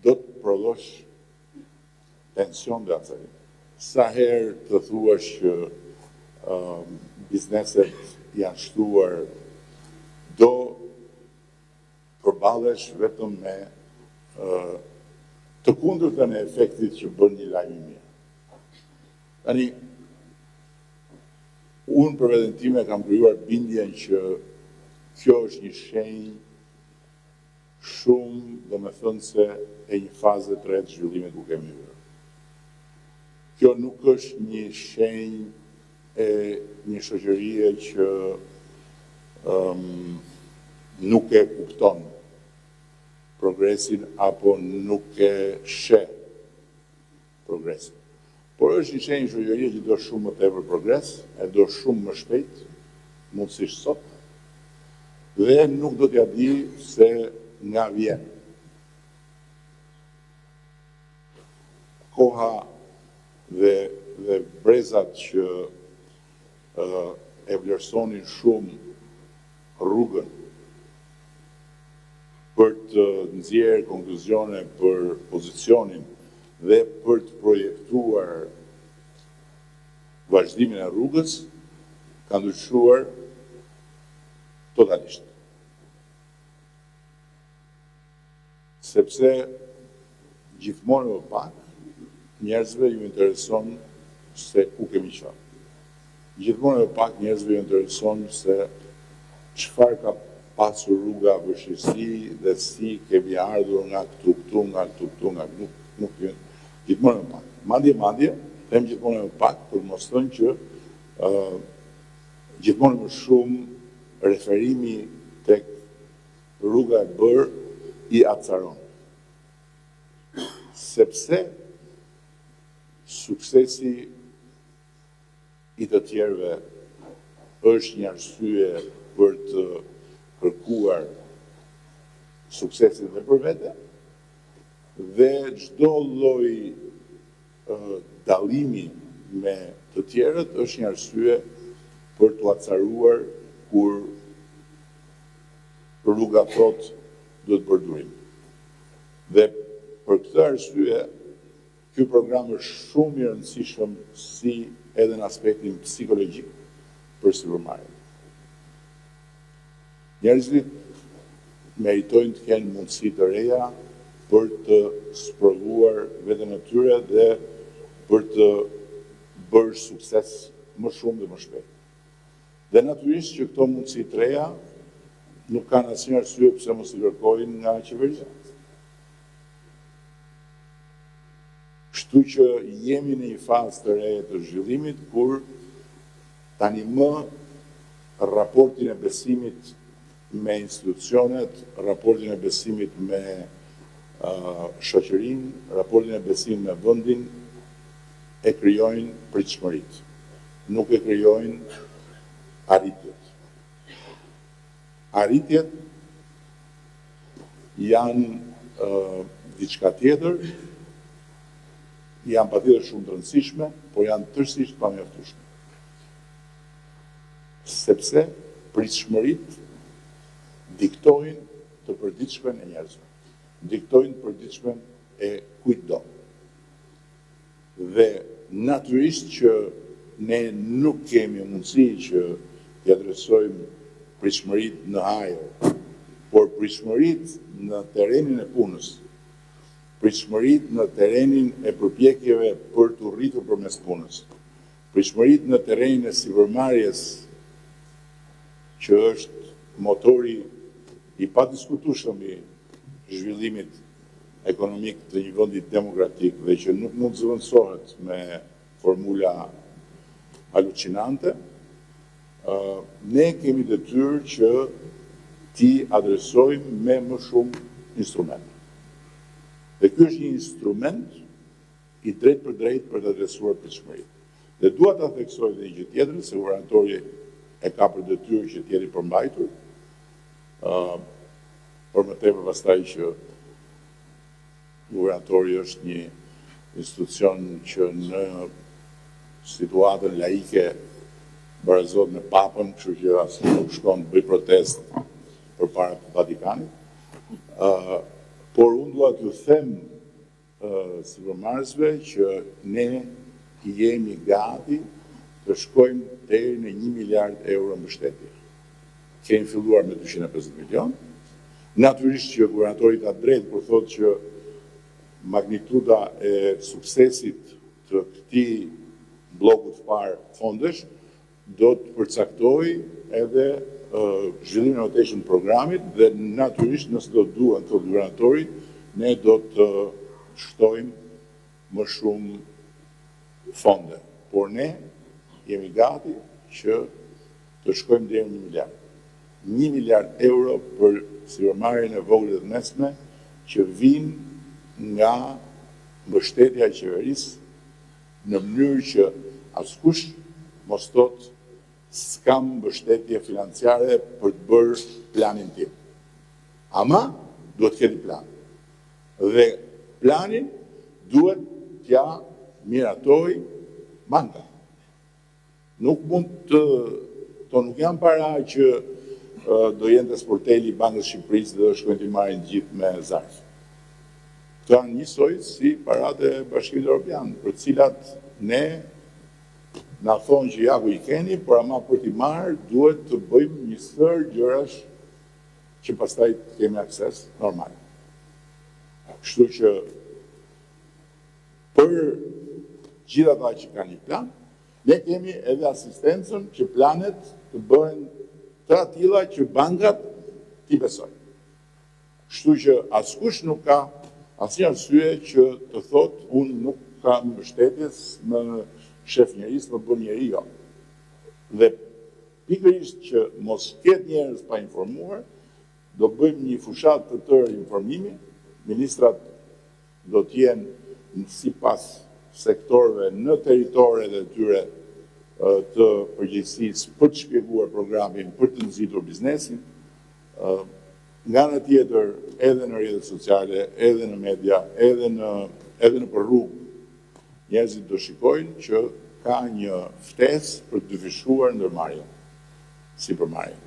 G: do të prodhosh tension dhe acarim. Sa herë të thuash që bizneset janë shtuar, do përballesh vetëm me të kundërtën e efektit që bën një lajm i mirë. Tani, unë për veten time kam krijuar bindjen që kjo është një shenjë shumë, domethënse, e një faze të re të zhvillimit ku kemi hyrë. Kjo nuk është një shenjë e një shoqërie që nuk e kupton progresin apo nuk e sheh progresin. Por është një shenjë shoqërie që do shumë më tepër progres, e do shumë më shpejt, mundësisht sot, dhe nuk do t'ja di se nga vjen. Koha dhe brezat që e vlerësonin shumë rrugën për të nxjerrë konkluzione për pozicionin dhe për të projektuar vazhdimin e rrugës, ka ndryshuar totalisht. Sepse gjithmonë më pak njerëzve ju intereson se ku kemi qenë. Gjithmonë më pak njerëzve ju intereson se çfarë ka pasur rruga vështirësi dhe si kemi ardhur nga këtu, nga këtu, nuk gjithmonë më pak. Madje, them gjithmonë më pak, për mos thënë që gjithmonë më shumë referimi tek rruga e bërë i acaron. Sepse suksesi i të tjerëve është një arsye për të kërkuar suksesin dhe për vete, dhe çdo lloj dallimi me të tjerët është një arsye për të acaruar kur rruga thot duhet bërë durim. Dhe për këtë arsye, ky program është shumë i rëndësishëm si edhe në aspektin psikologjik për sipërmarrjen. Njerëzit meritojnë të kenë mundësi të reja për të sprovuar veten e tyre dhe për të bërë sukses më shumë dhe më shpejt. Dhe natyrisht që këto mundësi të reja nuk kanë asnjë arsye pse mos i kërkojnë nga qeveria. Kështu që jemi në një fazë të re të zhvillimit kur tani më raportin e besimit me institucionet, raportin e besimit me shoqërinë, raportin e besimit me vendin e krijojnë pritshmëritë. Nuk e krijojnë arritjet. Arritjet janë diçka tjetër, janë patjetër shumë të rëndësishme, por janë tërësisht pamjaftueshme. Sepse pritshmëritë diktojnë të përditshmën e njerëzve, diktojnë përditshmën e kujtdo. Dhe natyrisht që ne nuk kemi mundësi që t'i adresojmë pritshmëritë në ajër, por pritshmëritë në terrenin e punës, pritshmëritë në terrenin e përpjekjeve për të rritur përmes punës, pritshmëritë në terrenin e sipërmarrjes që është motori i padiskutueshëm i zhvillimit ekonomik të një vendi demokratik dhe që nuk mund zëvendësohet me formula halucinante, ne kemi detyrë që ti adresojmë me më shumë instrumente. Dhe ky është një instrument i drejt për të adresuar pritshmëritë. Dhe dua ta theksoj dhe një gjë tjetër, se guvernatori e ka për detyrë që të jetë i përmbajtur, por më tepër pastaj që guvernatori është një institucion që në situatën laike barazot me papën, kështu që asnjë nuk shkon të bëj protest përpara Vatikanit. Por unë dua t'ju them sipërmarrësve që ne jemi gati të shkojmë deri në 1 miliard euro mbështetje. Kemi filluar me 250 milion. Natyrisht që guvernatori ka drejt kur thotë që magnituda e suksesit të këtij bloku të parë fondesh do të përcaktoj edhe zhvillimin e rotation programit dhe natyrisht nëse do duhen, thotë guvernatori, ne do të shtojmë më shumë fonde. Por ne jemi gati që të shkojmë deri në 1 miliard. 1 miliard euro për sipërmarrjen e vogël dhe të mesme që vijnë nga mbështetja e qeverisë në mënyrë që askush mos thotë s'kam mbështetje financiare për të bërë planin tim. Ama duhet të keni plan. Dhe planin duhet t'ja miratoj banka. Nuk mund nuk janë para që do jenë të sporteli Bankës Shqipërisë dhe do shkojnë t'i marrin gjithë me zarf. Këto janë njësoj si paratë e Bashkimit Evropian, për cilat ne na thonë që ja ku i keni, por ama për t'i marrë duhet të bëjmë një sër gjërash që pastaj kemi akses normal. Kështu që për gjithë ata që kanë një plan, ne kemi edhe asistencën që planet të bëhen të atilla që bankat t'i besojnë. Kështu që askush nuk ka asnjë arsye që të thotë unë nuk kam mbështetjes në shef njerëz më bën njeri jo. Dhe pikërisht që mos ketë njerëz pa informuar, do bëjmë një fushat të tërë informimi, ministrat do t'jenë sipas sektorëve në teritoret e tyre të përgjegjësisë për të shpjeguar programin, për të nxitur biznesin, nga ana tjetër edhe në rrjetet sociale, edhe në media, edhe në për rrugë, njerëzit do shikojnë që ka një ftesë për të dyfishuar ndërmarrjen, sipërmarrjen.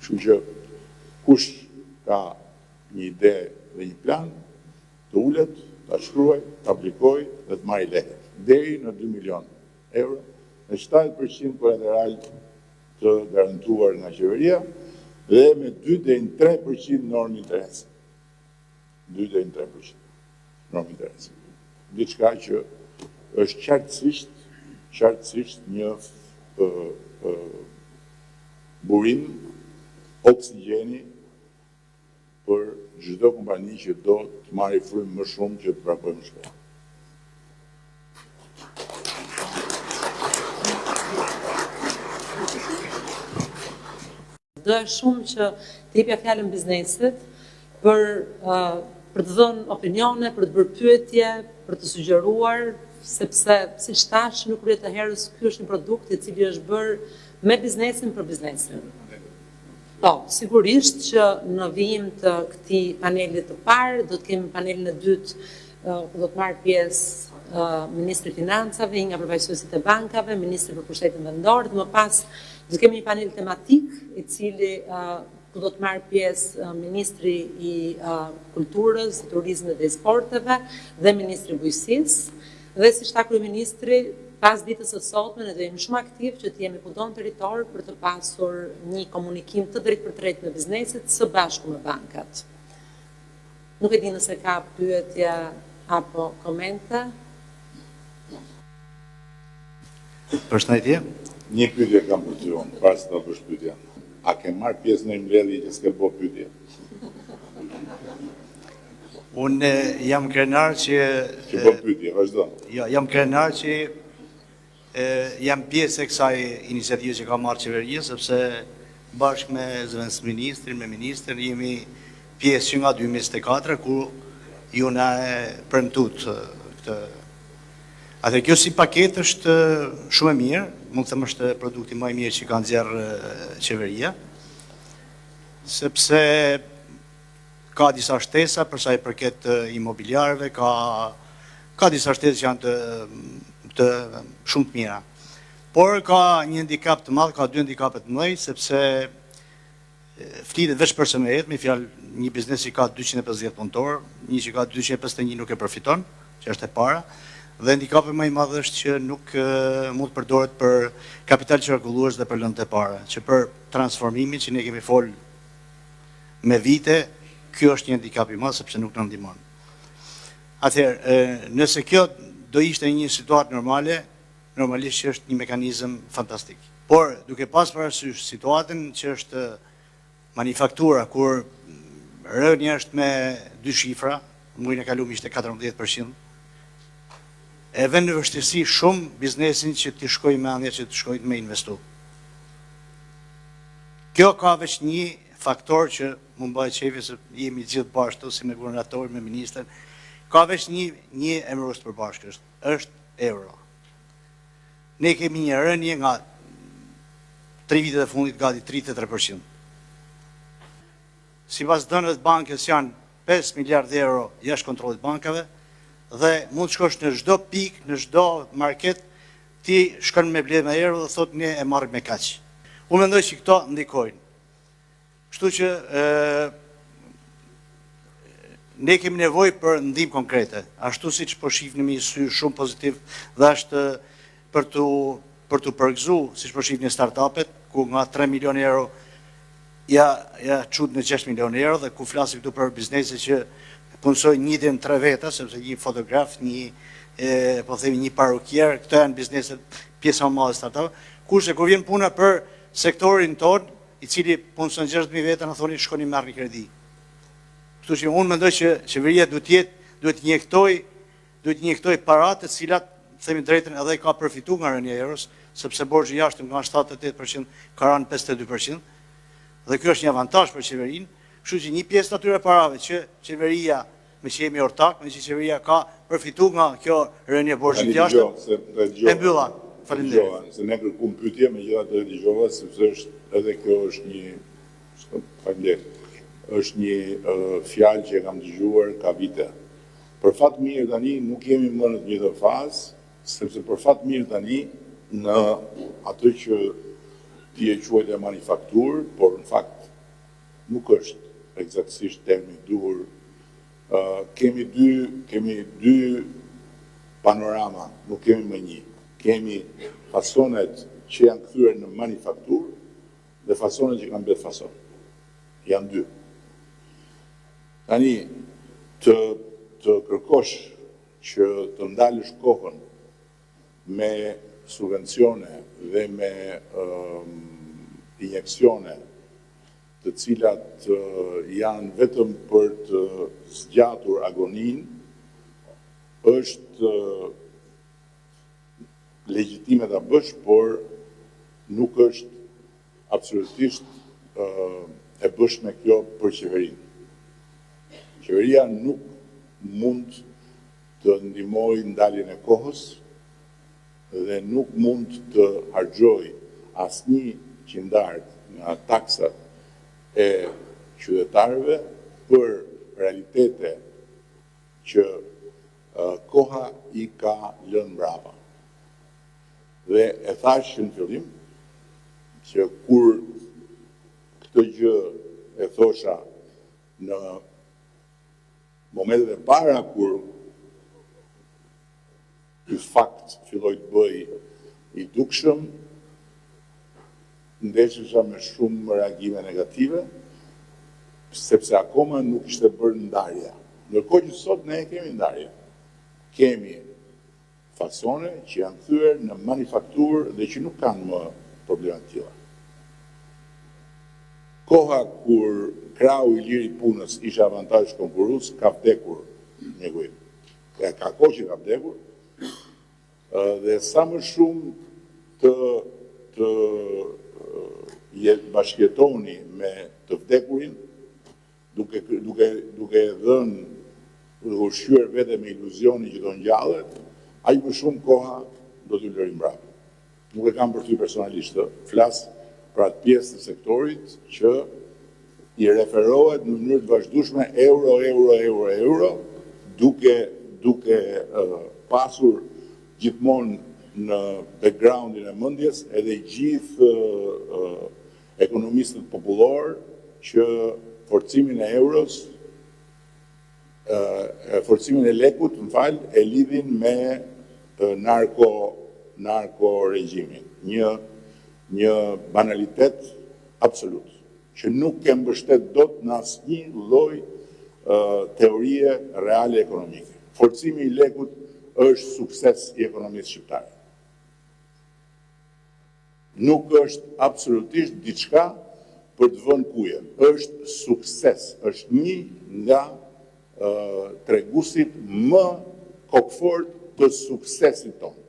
G: Kështu që kush ka një ide dhe një plan, të ulet, ta shkruaj, të aplikoj dhe të marrë lekët. Deri në 2 milion euro, me 7% kolateral të garantuar nga qeveria dhe me 2 deri në 3% normë interesi. 2 deri në 3% normë interesi. Diçka që është qartësisht një burim oksigjeni për çdo kompani që do të marrë frymë më shumë që të vrapojë më shpejt.
D: Doja shumë që të jepja fjalën biznesit për të dhënë opinione, për të bërë pyetje, për të sugjeruar, sepse siç thash në krye të herës, ky është një produkt i cili është bërë me biznesin për biznesin. Po, sigurisht që në vijim të këtij paneli të parë, do të kemi panelin e dytë, ku do të marrë pjesë Ministri i Financave, nga përfaqësuesit e bankave, Ministri për Pushtetin Vendor, dhe më pas do të kemi një panel tematik, i cili ku do të marrë pjesë Ministri i Kulturës, Turizmit dhe Sporteve dhe Ministri i Bujqësisë. Dhe si tha kryeministri, pas ditës së sotme ne do jemi shumë aktiv që të jemi kudo në territor për të pasur një komunikim të drejtë për drejtë me biznesit së bashku me bankat. Nuk e di nëse ka pyetje apo komente.
H: Përshëndetje.
G: Një pyetje kam për ty unë, para se ta bësh pyetjen. a ke marrë pjesë në mbledhje që s'ke bërë pyetje?
H: Unë jam krenar që...
G: Që bërë pyetje, vazhdo.
H: Jam krenar që jam pjesë e kësaj iniciativë që ka marrë qeveria, sepse bashkë me zëvendës ministrin, me ministrin, jemi pjesë që nga 2024, ku ju na e premtut këtë. Atë kjo si paket është shumë e mirë, mund të them është produkti më i mirë që ka nxjerrë qeveria, sepse ka disa shtesa për sa i përket imobiliarëve, ka disa shtesa që janë të shumë të mira. Por ka një handicap të madh, ka dy handicapet të mëdhenj, sepse flitet veç për së meret, me fjalë një biznes që ka 250 punëtor, një që ka 251 nuk e përfiton, që është e para. Dhe handikapi më i madh është që nuk mund të përdoret për kapital qarkullues dhe për lëndë të para, që për transformimin që ne kemi fol me vite, kjo është një handikap i madh sepse nuk na ndihmon. Atëherë, nëse kjo do ishte një situatë normale, normalisht që është një mekanizëm fantastik. Por duke pas parasysh situatën që është manufaktura, kur rënja është me 2 shifra, muajin e kaluar ishte 14%, e vën në vështirësi shumë biznesin që të shkojë me ardhje, që të shkojë me investu. Kjo ka veç një faktor që më bëhet qefi se jemi gjithë bashkë, si me guvernator, me ministrin, ka veç një emërës të përbashkës, është euro. Ne kemi një rënje nga 3 vitet e fundit gati 33%. Sipas dënëve të bankës janë 5 miliard euro jashtë kontrollit bankave, dhe mund të shkosh në çdo pikë, në çdo market, ti shkon me bledh me euro dhe thot ne e marrim me kaq. Unë mendoj që këto ndikojnë. Kështu që ne kemi nevojë për ndihmë konkrete, ashtu siç po shihni me sy shumë pozitiv dhe është për tu përgëzuar, siç po shihni startupet, ku nga 3 milionë euro ja çut në 6 milionë euro dhe ku flasim këtu për biznese që punësoj një dhe në 3 veta, sepse një fotograf, po themi një parukier, këto janë bizneset pjesa më madhe startup, kurse kur vjen puna për sektorin ton, i cili punëson 60.000 veta, në thoni shkoni marrni kredi. Kështu që unë mendoj që qeveria duhet injektoj paratë të cilat, themi drejtën, edhe ka përfituar nga rënja e euros, sepse borxhi jashtëm nga 78% ka rënë 52%, dhe kjo është një avantazh për qeverinë. Kështu që një pjesë natyre parave që qeveria, me që jemi ortak, me që qeveria ka përfitu nga kjo rënje borxhit jashtëm, e mbylla. Faleminderit.
G: Se ne kërkuam pyetje, megjithatë e dëgjova, sepse është edhe kjo është një fjalë që e kam dëgjuar ka vite. Për fat mirë tani nuk jemi më në të njëjtën fazë, sepse për fat mirë tani në atë që ti e quajtë e manufakturë, por në fakt nuk është eksaktësisht termi duhur. Kemi dy panorama, nuk kemi më një. Kemi fasonet që janë kthyer në manufakturë dhe fasonet që kanë bërë fason. Janë dy. Tani, të kërkosh që të ndalësh kohën me subvencione dhe me injeksione të cilat janë vetëm për të zgjatur agonin, është legjitime ta bësh, por nuk është absolutisht e bëshme kjo për qeverinë. Qeveria nuk mund të ndihmojë ndaljen e kohës dhe nuk mund të harxojë asnjë qindar nga taksat e qytetarëve për realitete që koha i ka lënë mbrapa. Dhe e thash në fillim që kur këtë gjë e thosha në momentet e para kur ky fakt filloi të bëj i dukshëm, ndeshesha me shumë reagime negative, sepse akoma nuk ishte bërë ndarja. Ndërkohë që sot ne kemi ndarje. Kemi fasone që janë thyer në manufakturë dhe që nuk kanë më probleme të tilla. koha kur krau i liri punës ishe avantazh konkurus, ka vdekur një gujim. Ka kohë që ka vdekur, dhe sa më shumë të bashkjetoni me të vdekurin, duke dhënë, duke ushqyer vete me iluzioni që do ngjallet, aq më shumë koha do t'ju lëri mbrapa. Nuk e kam për ty personalisht, flas për atë pjesë të sektorit që i referohet në mënyrë të vazhdueshme euro, duke pasur gjithmonë në backgroundin e mendjes edhe gjithë ekonomistët popullor që forcimin e euros, forcimin e lekut, e lidhin me narko regjimin. Një banalitet absolut, që nuk ke mbështet dot në asnjë lloj teorie reale ekonomike. Forcimi i lekut është sukses i ekonomisë shqiptare. Nuk është absolutisht diçka për të vënë kuje. Është sukses, është një nga treguesit më kokfort të suksesit tonë.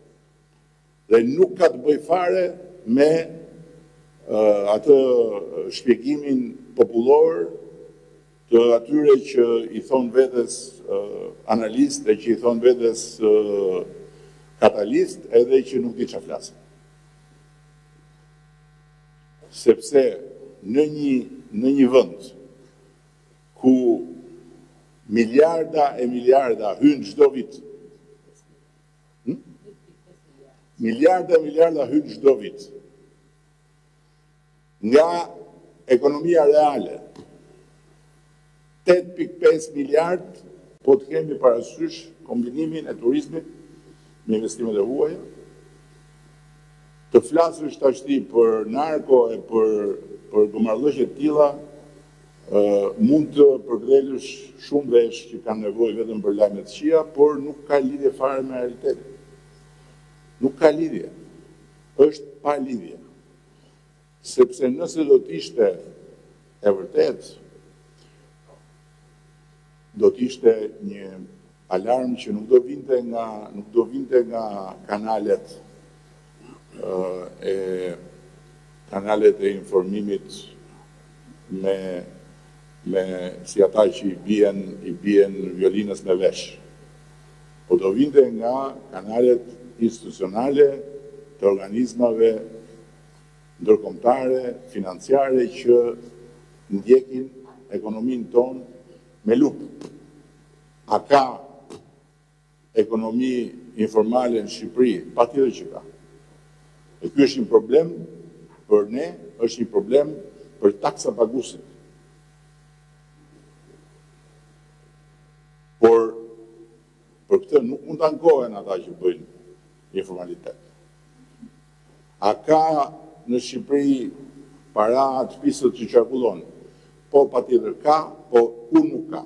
G: Dhe nuk ka të bëj fare me atë shpjegimin popullor të atyre që i thonë vetes analist dhe që i thonë vetes katalist edhe që nuk di çfarë flasin. Sepse në një vend ku miliarda e miliarda hynë çdo vit, miliarda hynë çdo vit, nga ekonomia reale, 8.5 miliard, po të kemi parasysh kombinimin e turizmit me investimet e huaja, të flasësh tashti për narko e për gomarrëdhënie të tilla, mund të përkthelesh shumë vesh që kanë nevojë vetëm për lajme të këqija, por nuk ka lidhje fare me realitetin. Nuk ka lidhje. Është pa lidhje. Sepse nëse do t'ishte e vërtet, do t'ishte një alarm që nuk do vinte nga kanalet e informimit me si ata që i bien violinës me vesh. Po do vinte nga kanalet institucionale të organizmave ndërkombëtare, financiare që ndjekin ekonominë tonë me lupë. A ka ekonomi informale në Shqipëri? Patjetër që ka. E ky është një problem për ne, është një problem për taksa paguesit. Por për këtë nuk mund të ankohen ata që bëjnë informalitet. A ka në Shqipëri para të shtëpisë që qarkullon? Po patjetër ka, po ku nuk ka.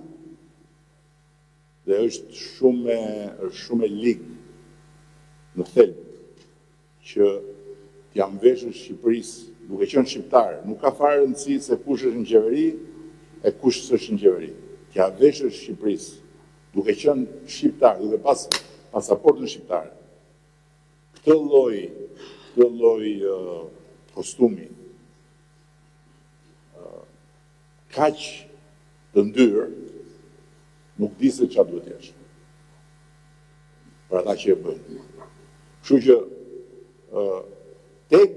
G: Dhe është shumë e ligë në thelb që t'jam veshur Shqipërisë, duke qenë shqiptar, nuk ka fare rëndësi se kush është në qeveri e kush s'është në qeveri. T'ja veshur Shqipërisë, duke qenë shqiptar, duke pas pasaportën shqiptare. Këtë lloj kostumi kaq të ndyrë, nuk di se çfarë duhet jesh. Për ata që e bëjnë. Kështu që tek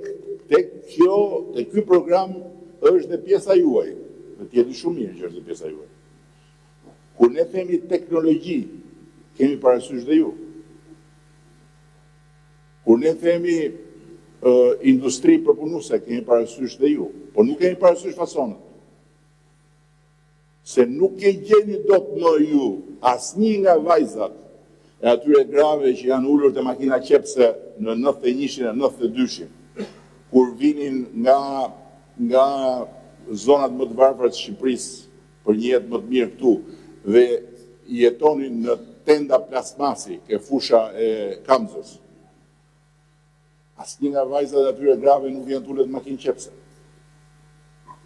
G: ky program është dhe pjesa juaj, dhe t'jeni shumë mirë që është dhe pjesa juaj. Kur ne themi teknologji, kemi parasysh dhe ju. Kur ne themi industri përpunuese, kemi parasysh dhe ju. Po nuk kemi parasysh fasonët. Se nuk e gjeni dot më ju asnjë nga vajzat e atyre grave që janë ullur të makina qepse në 91-shin e 92-shin, kur vinin nga zonat më të varfëra të Shqipërisë për një jetë më të mirë këtu, dhe jetonin në tenda plasmasi, ke fusha e Kamzës. Asnjë nga vajzat e atyre grave nuk vjen të ullet makinë qepse.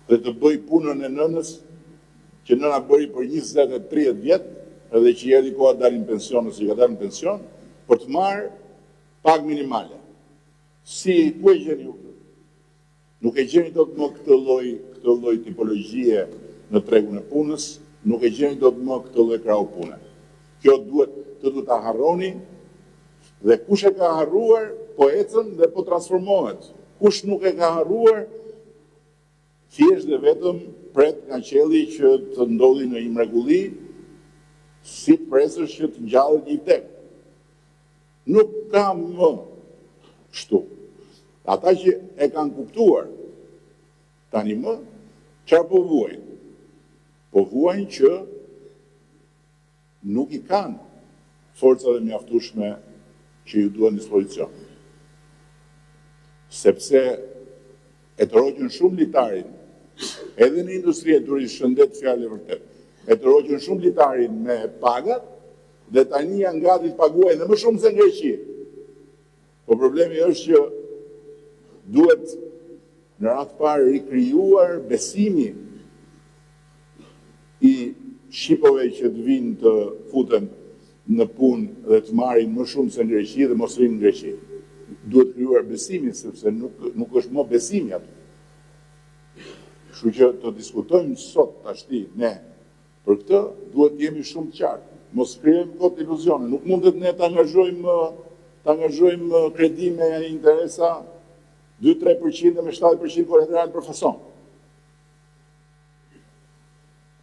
G: dhe të bëj punën e nënës që nëna bëri për 20-30 vjetë, edhe që jeri koha dalin pension ose ka dalin pension, për të marrë pagë minimale. Si, ku e gjeni ju? Nuk e gjeni do të më këtë lloj tipologjie në tregun e punës, nuk e gjeni do të më këtë lloj krau pune. Kjo duhet ta harroni, dhe kush e ka harruar, po ecën dhe po transformohet. Kush nuk e ka harruar, thjesht dhe vetëm pret nga qelli që të ndodhi në një mrekulli, si presësh që të ngjallet një vdek. Nuk ka më kështu. Ata që e kanë kuptuar, tani më, çfarë po vuajnë? Po vuajnë që nuk i kanë forcat e mjaftueshme që ju duhen dispozicion. Sepse e të rogjën shumë litarin, edhe në industri e turizmit, shëndet fjalë e vërtet, e të rogjën shumë litarin me pagat, dhe tani janë gati të paguajnë dhe më shumë se në Greqi. Po problemi është që duhet në radhë parë rikrijuar besimi i shqipove që të vinë të futen në punë dhe të marrin më shumë se në Greqi dhe mos rinë në Greqi. Duhet krijuar besimi, sepse nuk është më besimi aty. Kështu që të diskutojmë sot tashti ne për këtë, duhet jemi shumë të qartë. Mos krijojmë kot iluzione. Nuk mundet ne të angazhojmë kredi me interesa 2-3% dhe me 7% kolateral për fason.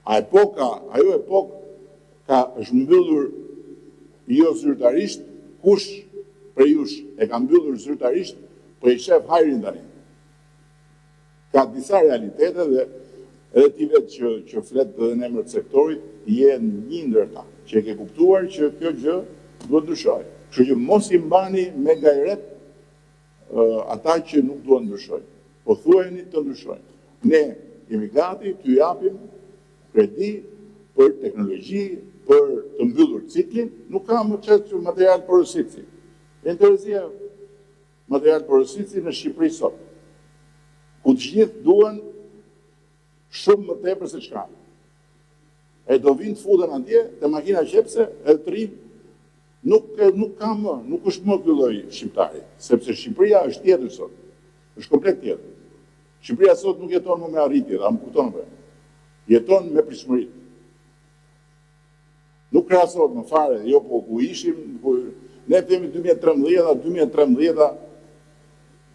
G: Ajo epokë është mbyllur jo zyrtarisht, kush për jush e ka mbyllur zyrtarisht, për i shef hajrin tani. Ka disa realitete dhe edhe ti vetë që flet dhe në emër të sektorit, je një ndër ta, që e ke kuptuar që kjo gjë duhet ndryshoj. Kështu që mos i mbani me gajret ata që nuk duhet ndryshoj. Po thuajeni të ndryshoj. Ne jemi gati t'ju japim kredi për teknologji, për të mbyllur ciklin, nuk ka më qëtë material porosici. E interesia material porosici në Shqipëri sot, ku të gjithë duen shumë më tepër se çka. E do vinë të futen atje, te makina qepse, e të rinë, nuk ka më, nuk është më ky lloj shqiptari, sepse Shqipëria është tjetër sot, është komplet tjetër. Shqipëria sot nuk jeton më me arritje, a më kupton apo? Jeton me pritshmëri. Nuk krahasohet më fare, jo po ku ishim, ne themi 2013,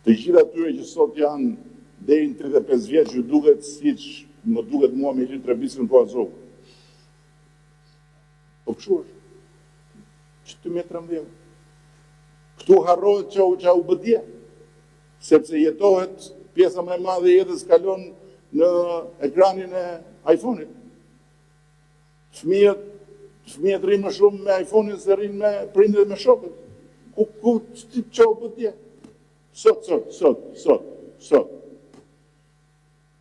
G: të gjitha atyre që sot janë deri në 35 vjeç, ju duket siç më duket mua me lytë trebisin po azo. Po kështu është. Që 2013. Këtu harrohet që u bëdje, sepse jetohet pjesa më e madhe e jetës kalon në ekranin e iPhone-it. Fëmijët rinë më shumë me iPhone-in se rinë me prindërit me shokët. Ku që u bëdje? Sot.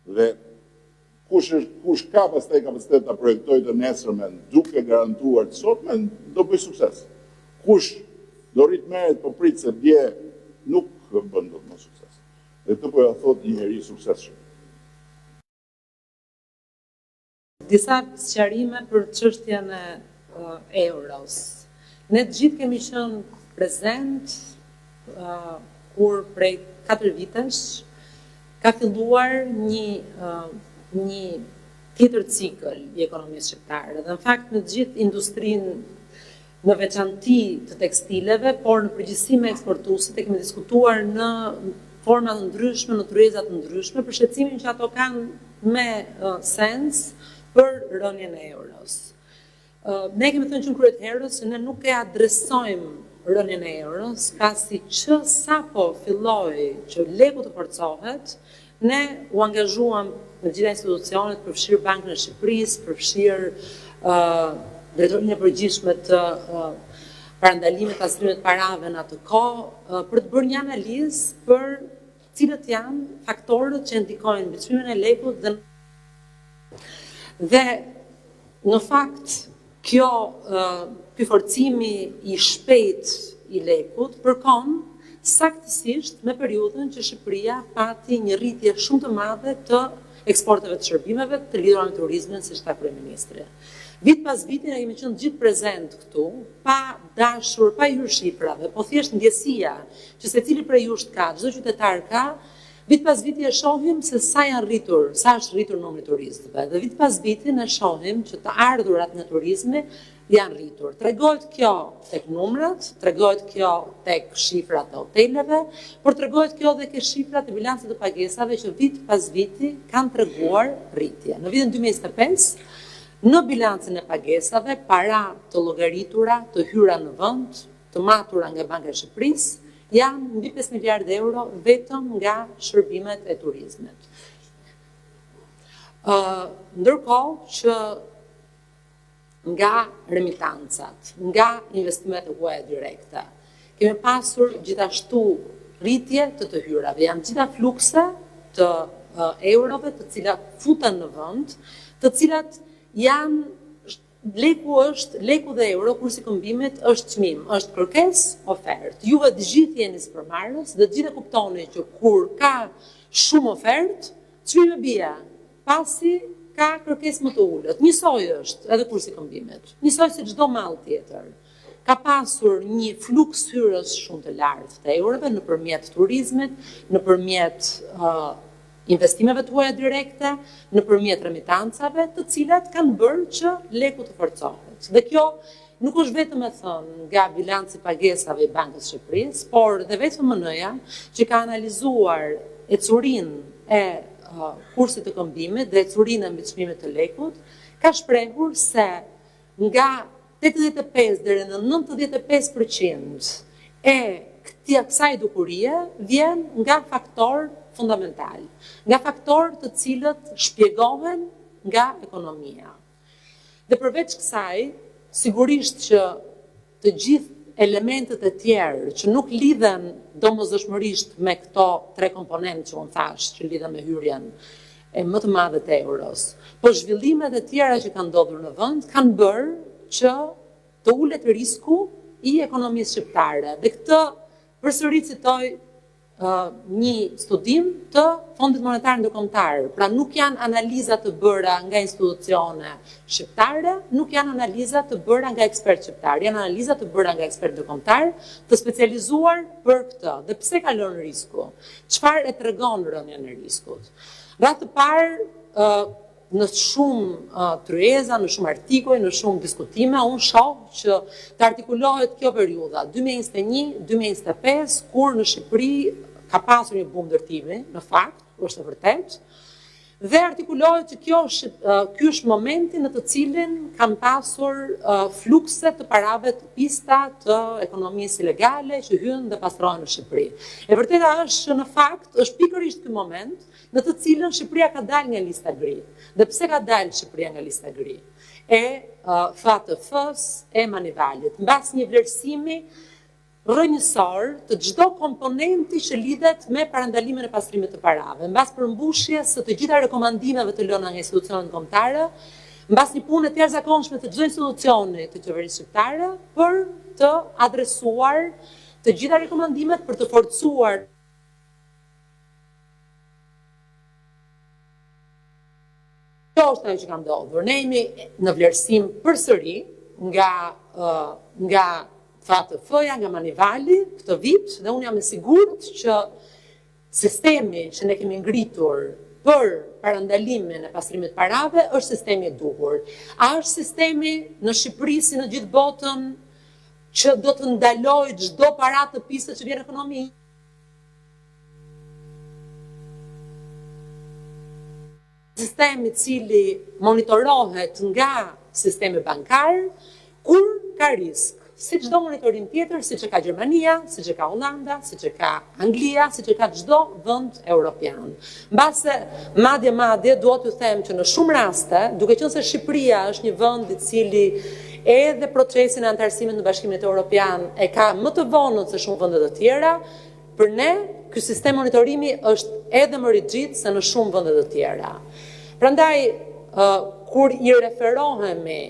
G: Dhe kush ka pastaj kapacitet ta projektojë të nesërmen duke garantuar të sotmen, do bëj sukses. Kush do rrit merret po prit se dje nuk bën dot më sukses. Dhe këtë po ja thot një njeri suksesshëm.
D: Disa sqarime për çështjen e euros. Ne të gjithë kemi qenë prezent kur prej 4 vitesh ka filluar një tjetër cikël i ekonomisë shqiptare. Dhe në fakt në gjithë industrinë në veçanti të tekstileve, por në përgjithësi me eksportuesit e kemi diskutuar në forma të ndryshme, në tryeza të ndryshme, për shqetësimin që ato kanë me sens për rënien e euros. Ne kemi thënë që në kryet herës që ne nuk e adresojmë rënien e euros, pasi që sapo filloi që leku të forcohet, ne u angazhuam në gjitha institucionet, përfshirë Bankën e Shqipërisë, përfshirë drejtorinë e përgjithshme të parandalimit të azrimit parave në atë kohë, për të bërë një analizë për cilët janë faktorët që ndikojnë mbi çmimin e lekut dhe në fakt ky forcimi i shpejt i lekut përkon saktësisht me periudhën që Shqipëria pati një rritje shumë të madhe të eksporteve të shërbimeve të lidhura me turizmin, siç tha kryeministri. Vit pas viti ne kemi qenë gjithë prezent këtu, pa dashur, pa hyrë shifrave, po thjesht ndjesia që secili prej jush ka, çdo qytetar ka, vit pas viti e shohim se sa janë rritur, sa është rritur numri turistëve. Dhe vit pas viti ne shohim që të ardhurat në turizmi janë rritur. Tregohet kjo tek numrat, tregohet kjo tek shifrat e hoteleve, por tregohet kjo edhe ke shifrat e bilancit të pagesave që vit pas viti kanë treguar rritje. Në vitin 2025, në bilancin e pagesave, para të llogaritura, të hyra në vend, të matura nga Banka e Shqipërisë, janë mbi 5 miliardë euro vetëm nga shërbimet e turizmit. Ndërkohë që nga remitancat, nga investimet e huaja direkte, kemi pasur gjithashtu rritje të hyrave, janë gjitha flukse të eurove të cilat futen në vend, të cilat janë leku dhe euro kursi kombimit është çmim, është kërkesë, ofertë. Juve të gjithë jeni sipërmarrës dhe të gjithë kuptoni që kur ka shumë ofertë, çmimi bie, pasi ka kërkesë më të ulët. Njësoj është edhe kursi kombimit. Njësoj si çdo mall tjetër. Ka pasur një fluks hyrës shumë të lartë të eurove nëpërmjet turizmit, nëpërmjet investimeve të huaja direkte, nëpërmjet remitancave, të cilat kanë bërë që leku të forcohet. Dhe kjo nuk është vetëm e thënë nga bilanci pagesave i Bankës së Shqipërisë, por dhe vetëm MN-ja që ka analizuar ecurinë e kursit të këmbimit dhe ecurinë e mbiçmimit të lekut, ka shprehur se nga 85 deri në 95% e kësaj dukurie vjen nga faktor fundamental, nga faktor të cilët shpjegohen nga ekonomia. Dhe përveç kësaj, sigurisht që të gjithë elementet e tjerë që nuk lidhen domosdoshmërisht me këto tre komponentë që unë thash, që lidhen me hyrjen e më të madhe të euros, po zhvillimet e tjera që kanë ndodhur në vend kanë bërë që të ulet risku i ekonomisë shqiptare. Dhe këtë përsëri citoj një studim të Fondit Monetar Ndërkombëtar. Pra nuk janë analiza të bëra nga institucione shqiptare, nuk janë analiza të bëra nga ekspertë shqiptarë, janë analiza të bëra nga ekspertë ndërkombëtar, të specializuar për këtë. Dhe pse ka lënë risku? Çfarë e tregon rënien e riskut? Rreth të parë, në shumë tryeza, në shumë artikuj, në shumë diskutime, unë shoh që të artikulohet kjo periudha 2021-2025, kur në Shqipëri ka pasur një bum ndërtimi, në fakt, është e vërtet, dhe artikulohet që ky është momenti në të cilin kanë pasur flukse të parave të pista të ekonomisë ilegale që hynë dhe pastrohen në Shqipëri. E vërteta është që në fakt është pikërisht ky moment në të cilën Shqipëria ka dalë nga lista gri. Dhe pse ka dalë Shqipëria nga lista gri? E FATF-s, e Manivalit, mbas një vlerësimi rrënjësor të çdo komponenti që lidhet me parandalimin e pastrimit të parave, mbas përmbushjes së të gjitha rekomandimeve të lëna nga institucionet kombëtare, mbas një pune të jashtëzakonshme të çdo institucioni të qeverisë shqiptare për të adresuar të gjitha rekomandimet për të forcuar kjo është ajo që ka ndodhur. Ne jemi në vlerësim përsëri nga FATF-ja, nga Manivali këtë vit, dhe unë jam e sigurt që sistemi që ne kemi ngritur për parandalimin e pastrimit parave është sistemi i duhur. A është sistemi në Shqipëri si në gjithë botën që do të ndalojë çdo paratë të piste që vjen ekonomi? Sistemi i cili monitorohet nga sistemi bankar, kur ka risk, si çdo monitorim tjetër, siç e ka Gjermania, siç e ka Holanda, siç e ka Anglia, siç e ka çdo vend evropian. Mbase madje duhet t'ju them që në shumë raste, duke qenë se Shqipëria është një vend i cili edhe procesin e antarësimit në Bashkimin Evropian e ka më të vonën se shumë vende të tjera, për ne ky sistem monitorimi është edhe më rigjid se në shumë vende të tjera. Prandaj, kur i referohemi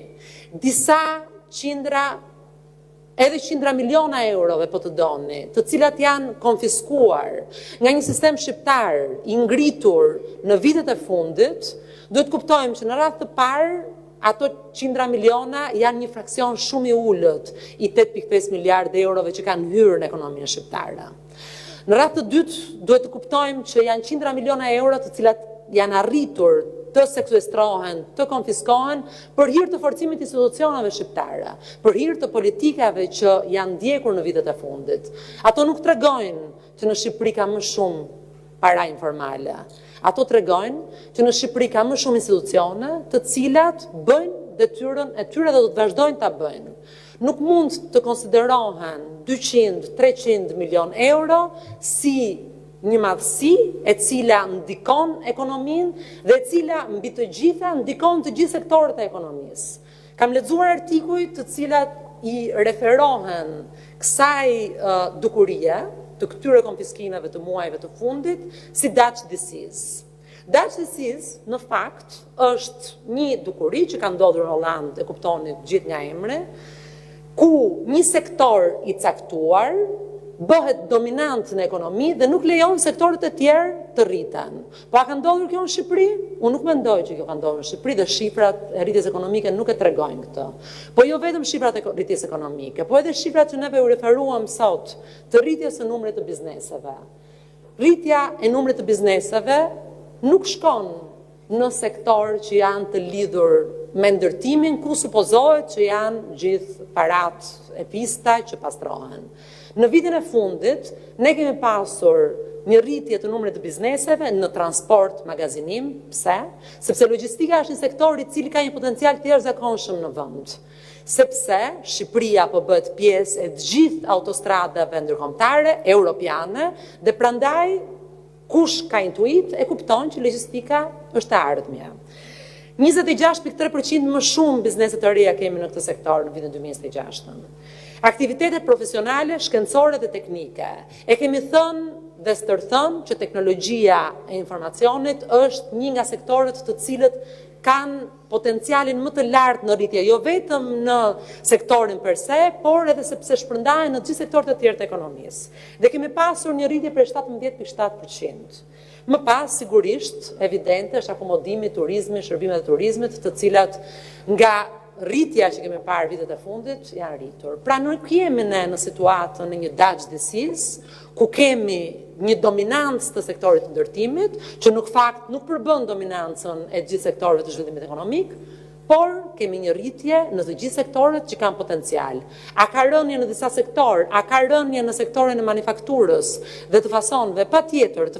D: disa qindra edhe qindra miliona eurove po të doni, të cilat janë konfiskuar nga një sistem shqiptar i ngritur në vitet e fundit, duhet kuptojmë që në radhë të parë ato qindra miliona janë një fraksion shumë i ullët i 8.5 miliardë eurove që kanë hyrë në ekonominë shqiptare. Në radhë të dytë duhet të kuptojmë që janë qindra miliona euro të cilat janë arritur të sekuestrohen, të konfiskohen për hir të forcimit të institucioneve shqiptare, për hir të politikave që janë ndjekur në vitet e fundit. Ato nuk tregojnë që në Shqipëri ka më shumë para informale. Ato tregojnë që në Shqipëri ka më shumë institucione të cilat bëjnë detyrën e tyre dhe do të vazhdojnë ta bëjnë. Nuk mund të konsiderohen 200-300 milion euro si një madhësi e cila ndikon ekonominë dhe e cila mbi të gjitha ndikon të gjithë sektorët e ekonomisë. Kam lexuar artikuj të cilat i referohen kësaj dukurie, të këtyre konfiskimeve të muajve të fundit, si Dutch disease. Dutch disease, në fakt, është një dukuri që ka ndodhur në Holland, e kuptoni gjithë nga emri, ku një sektor i caktuar bëhet dominant në ekonomi dhe nuk lejon sektorët e tjerë të rriten. Po a ka ndodhur kjo në Shqipëri? Unë nuk mendoj që kjo ka ndodhur në Shqipëri dhe shifrat e rritjes ekonomike nuk e tregojnë këtë. Po jo vetëm shifrat e rritjes ekonomike, po edhe shifrat që neve u referuam sot të rritjes së numrit të bizneseve. Rritja e numrit të bizneseve nuk shkon në sektor që janë të lidhur me ndërtimin, ku supozohet që janë gjithë parat e pista që pastrohen. Në vitin e fundit, ne kemi pasur një rritje të numrit të bizneseve në transport, magazinim. Pse? Sepse logjistika është një sektor i cili ka një potencial të jashtëzakonshëm në vend. Sepse Shqipëria po bëhet pjesë e të gjithë autostradave ndërkombëtare europiane dhe prandaj kush ka intuit e kupton që logjistika është e ardhmja. 26.3% më shumë biznese të reja kemi në këtë sektor në vitin 2026. Aktivitetet profesionale, shkencore dhe teknike. E kemi thënë dhe stërthënë që teknologjia e informacionit është një nga sektorët të cilët kanë potencialin më të lartë në rritje, jo vetëm në sektorin per se, por edhe sepse shpërndahen në gjithë sektorët e tjerë të ekonomisë. Dhe kemi pasur një rritje për 17.7%. Më pas, sigurisht, evidente, është akomodimi, turizmi, shërbimet e turizmit, të cilat nga rritja që kemi parë vitet e fundit janë rritur. Pra nuk jemi ne në situatën në një Dutch disease, ku kemi një dominancë të sektorit të ndërtimit, që në fakt nuk përbën dominancën e gjithë sektorëve të zhvillimit ekonomik, por kemi një rritje në të gjithë sektorët që kanë potencial. A ka rënje në disa sektor, a ka rënje në sektorin e manufakturës dhe të fasonëve, pa tjetër,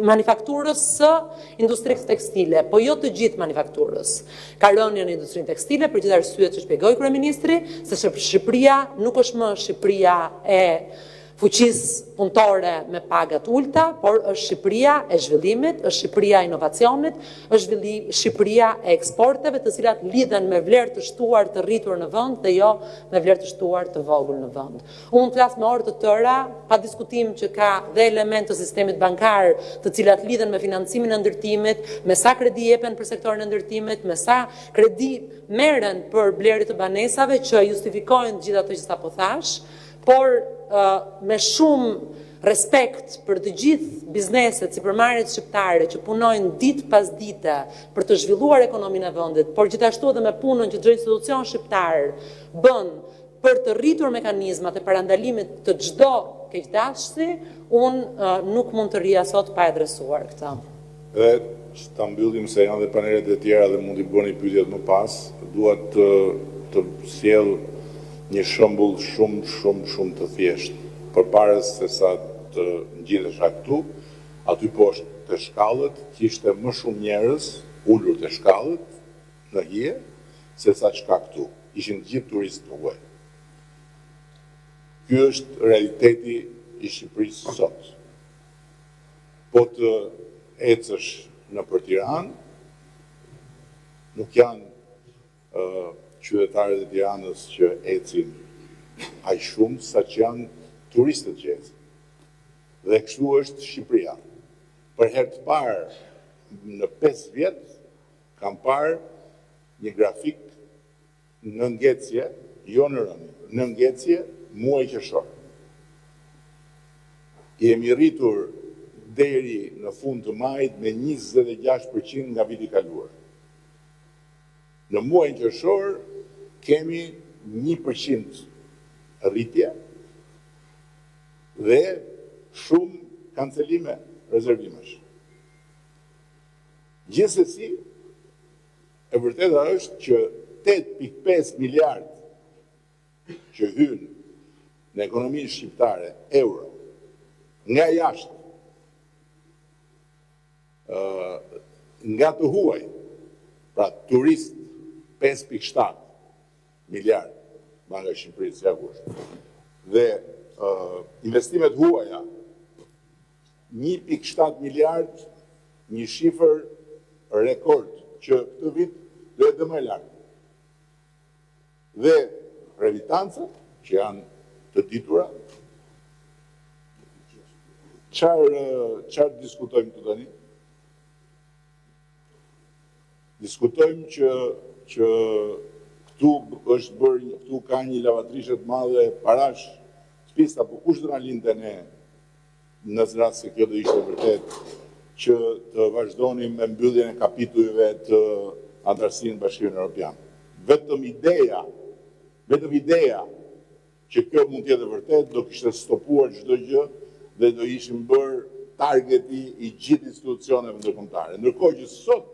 D: manufakturës së industrisë tekstile, po jo të gjithë manufakturës. Ka rënje në industrinë tekstile, për gjithë arsyet që shpjegoi kryeministri, se Shqipëria nuk është më Shqipëria e fuqisë punëtore me pagat ulta, por është Shqipëria e zhvillimit, është Shqipëria e inovacionit, është Shqipëria e eksporteve, të cilat lidhen me vlerë të shtuar të rritur në vend dhe jo me vlerë të shtuar të vogël në vend. Unë flas me orë të tëra, pa diskutim që ka dhe element të sistemit bankar, të cilat lidhen me financimin e ndërtimit, me sa kredi jepen për sektorin e ndërtimit, me sa kredi merren për blerje të banesave që justifikojnë gjithë ato që sapo thash, por me shumë respekt për të gjithë bizneset, sipërmarrjet shqiptare që punojnë ditë pas dite për të zhvilluar ekonominë e vendit, por gjithashtu edhe me punën që çdo institucion shqiptar bën për të rritur mekanizmat e parandalimit të çdo keqdashësi, unë nuk mund të rria sot pa adresuar këtë.
G: Dhe që ta mbyllim se janë dhe panelet e tjera dhe mund i bëni pyetjet më pas, dua të sjell një shembull shumë të thjeshtë. Përpara se sa të ngjitesha këtu, aty poshtë të shkallët kishte më shumë njerëz ulur të shkallët në hije se sa çka këtu. Ishin gjithë turistë të huaj. Ky është realiteti i Shqipërisë sot. Po të ecësh nëpër Tiranë, nuk janë qytetarët e Tiranës që ecin aq shumë sa që janë turistët që ecin. Dhe kështu është Shqipëria. Për herë të parë në 5 vjet kam parë një grafik në ngjecje jo në rënë, në ngecje, muaj qershor. Jemi rritur deri në fund të majit me 26% nga viti kaluar. Në muajin qershor kemi 1% rritje dhe shumë kancelime, rezervimesh. Gjithsesi, e vërteta është që 8.5 miliard që hynë në ekonominë shqiptare euro nga jashtë, nga të huaj, pra turist 5.7 miliard, Banka e Shqipërisë, ja ku është, dhe investimet huaja 1.7 miliard, një shifër rekord që këtë vit do jetë më e lartë. Dhe revitanca, që janë të ditura, qarë diskutojmë të tani? Diskutojmë që këtu është bërë, këtu ka një lavatrishët madhe parash spista, po kush do na linte ne në rast se kjo do ishte vërtet që të vazhdonim me mbylljen e kapitujve të antarësinë në Bashkimin Evropian. Vetëm ideja që kjo mund të jetë vërtet do kishte stopuar çdo gjë dhe do ishim bërë targeti i gjithë institucioneve ndërkombëtare. Ndërkohë që sot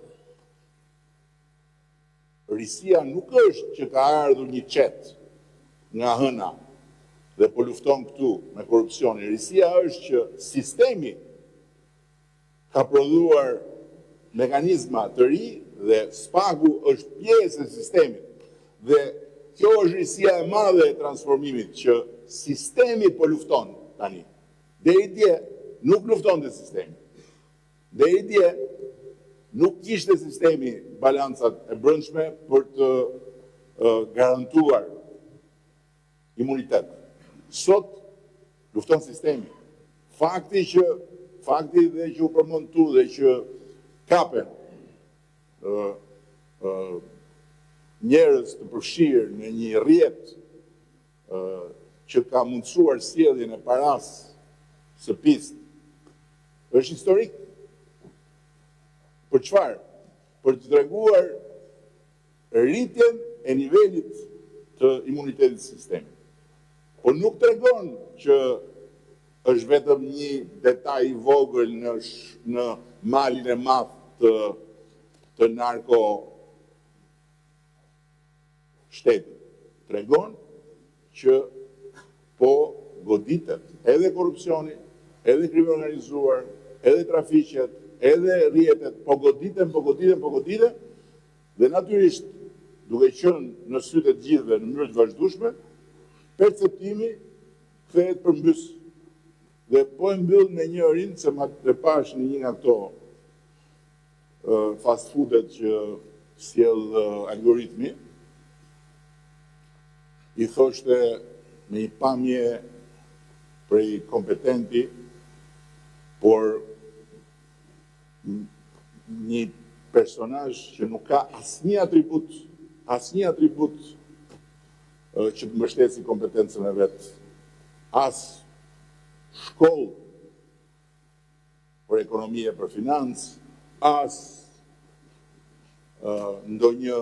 G: risia nuk është që ka ardhur një qet nga hëna dhe po lufton këtu me korrupsionin. Risia është që sistemi ka prodhuar mekanizma të ri dhe SPAK-u është pjesë e sistemit. Dhe kjo është risia e madhe e transformimit që sistemi po lufton tani. Deri dje nuk lufton të sistemi. Deri dje nuk kishte sistemi balancat e brendshme për të garantuar imunitet. Sot lufton sistemi. Fakti dhe që u përmend tu dhe që kapen njerëz të përfshirë në një rrjet që ka mundësuar sjelljen e paras së pistë, është historik. Për çfarë? Për të treguar rritjen e nivelit të imunitetit sistemit. Po nuk tregon që është vetëm një detaj i vogël në malin e madh të narko shtetit. Tregon që po goditet edhe korrupsioni, edhe krimi organizuar, edhe trafiqet, edhe rrjetet, po goditen, dhe natyrisht, duke qenë në sytë të gjithëve në mënyrë të vazhdueshme, perceptimi kthehet përmbys. Dhe po e mbyll me njërin, se ma të pash në një nga këto fast foodet që sjell algoritmi, i thoshte me një pamje prej kompetenti, por një personazh që nuk ka asnjë atribut që të mbështesi kompetencën e vet, as shkollë për ekonomi e për financë, as ndonjë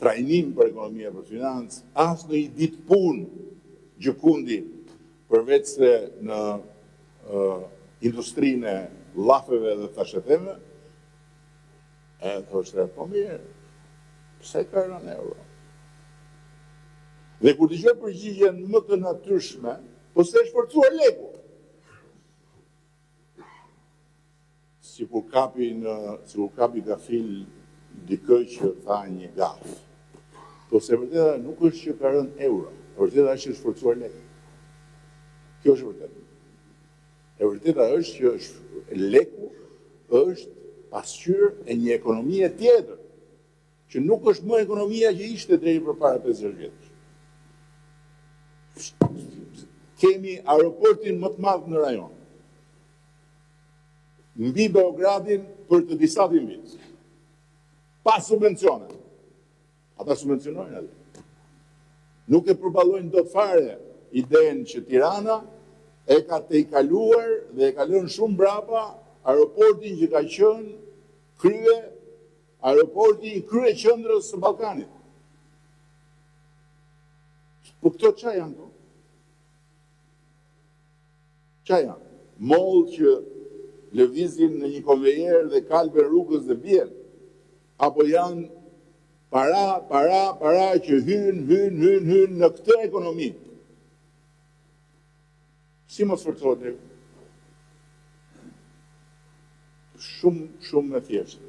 G: trajnim për ekonomi e për financë, as në një ditë punë gjëkundi, përveç se në industrinë e llafeve dhe tasheteme, e thoshte, po mirë, pse ka rënë euro? Dhe kur dëgjoj përgjigjen më të natyrshme, po se është forcuar leku. Sikur kapi gafil dikë që tha një gaf. Po se vërteta nuk është që ka rënë euro, vërteta është që është forcuar leku. Kjo është vërteta. E vërteta është që leku është pasqyrë e një ekonomie tjetër, që nuk është më ekonomia që ishte deri përpara 50 vjetësh. Kemi aeroportin më të madh në rajon, mbi Beogradin për të disa vjet, pa subvencione. Ata subvencionojnë atë. Nuk e përballojnë dot fare idenë që Tirana e ka të i kaluar dhe e ka lënë shumë brapa aeroportin që ka qenë aeroporti i krye qendrës së Ballkanit. Po këto ç'a janë këto? Ç'a janë? Moll që lëvizin në një konvejer dhe kalben rrugës dhe bien, apo janë para që hyn në këtë ekonomi. Si mos forcohet? Shumë e thjeshtë.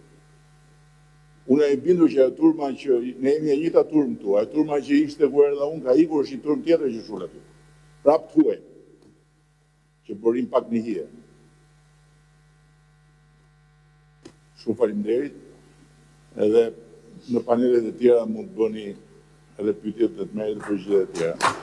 G: Unë e bindur që e turma që ne jemi e njëjta turm këtu, e turma që ishte kur erdha unë ka ikur është një turm tjetër që shul aty. Prap thuaj që bërim pak në hije. Shumë faleminderit. Edhe në panelet e tjera mund të bëni edhe pyetjet dhe të merret përgjigjet e tjera.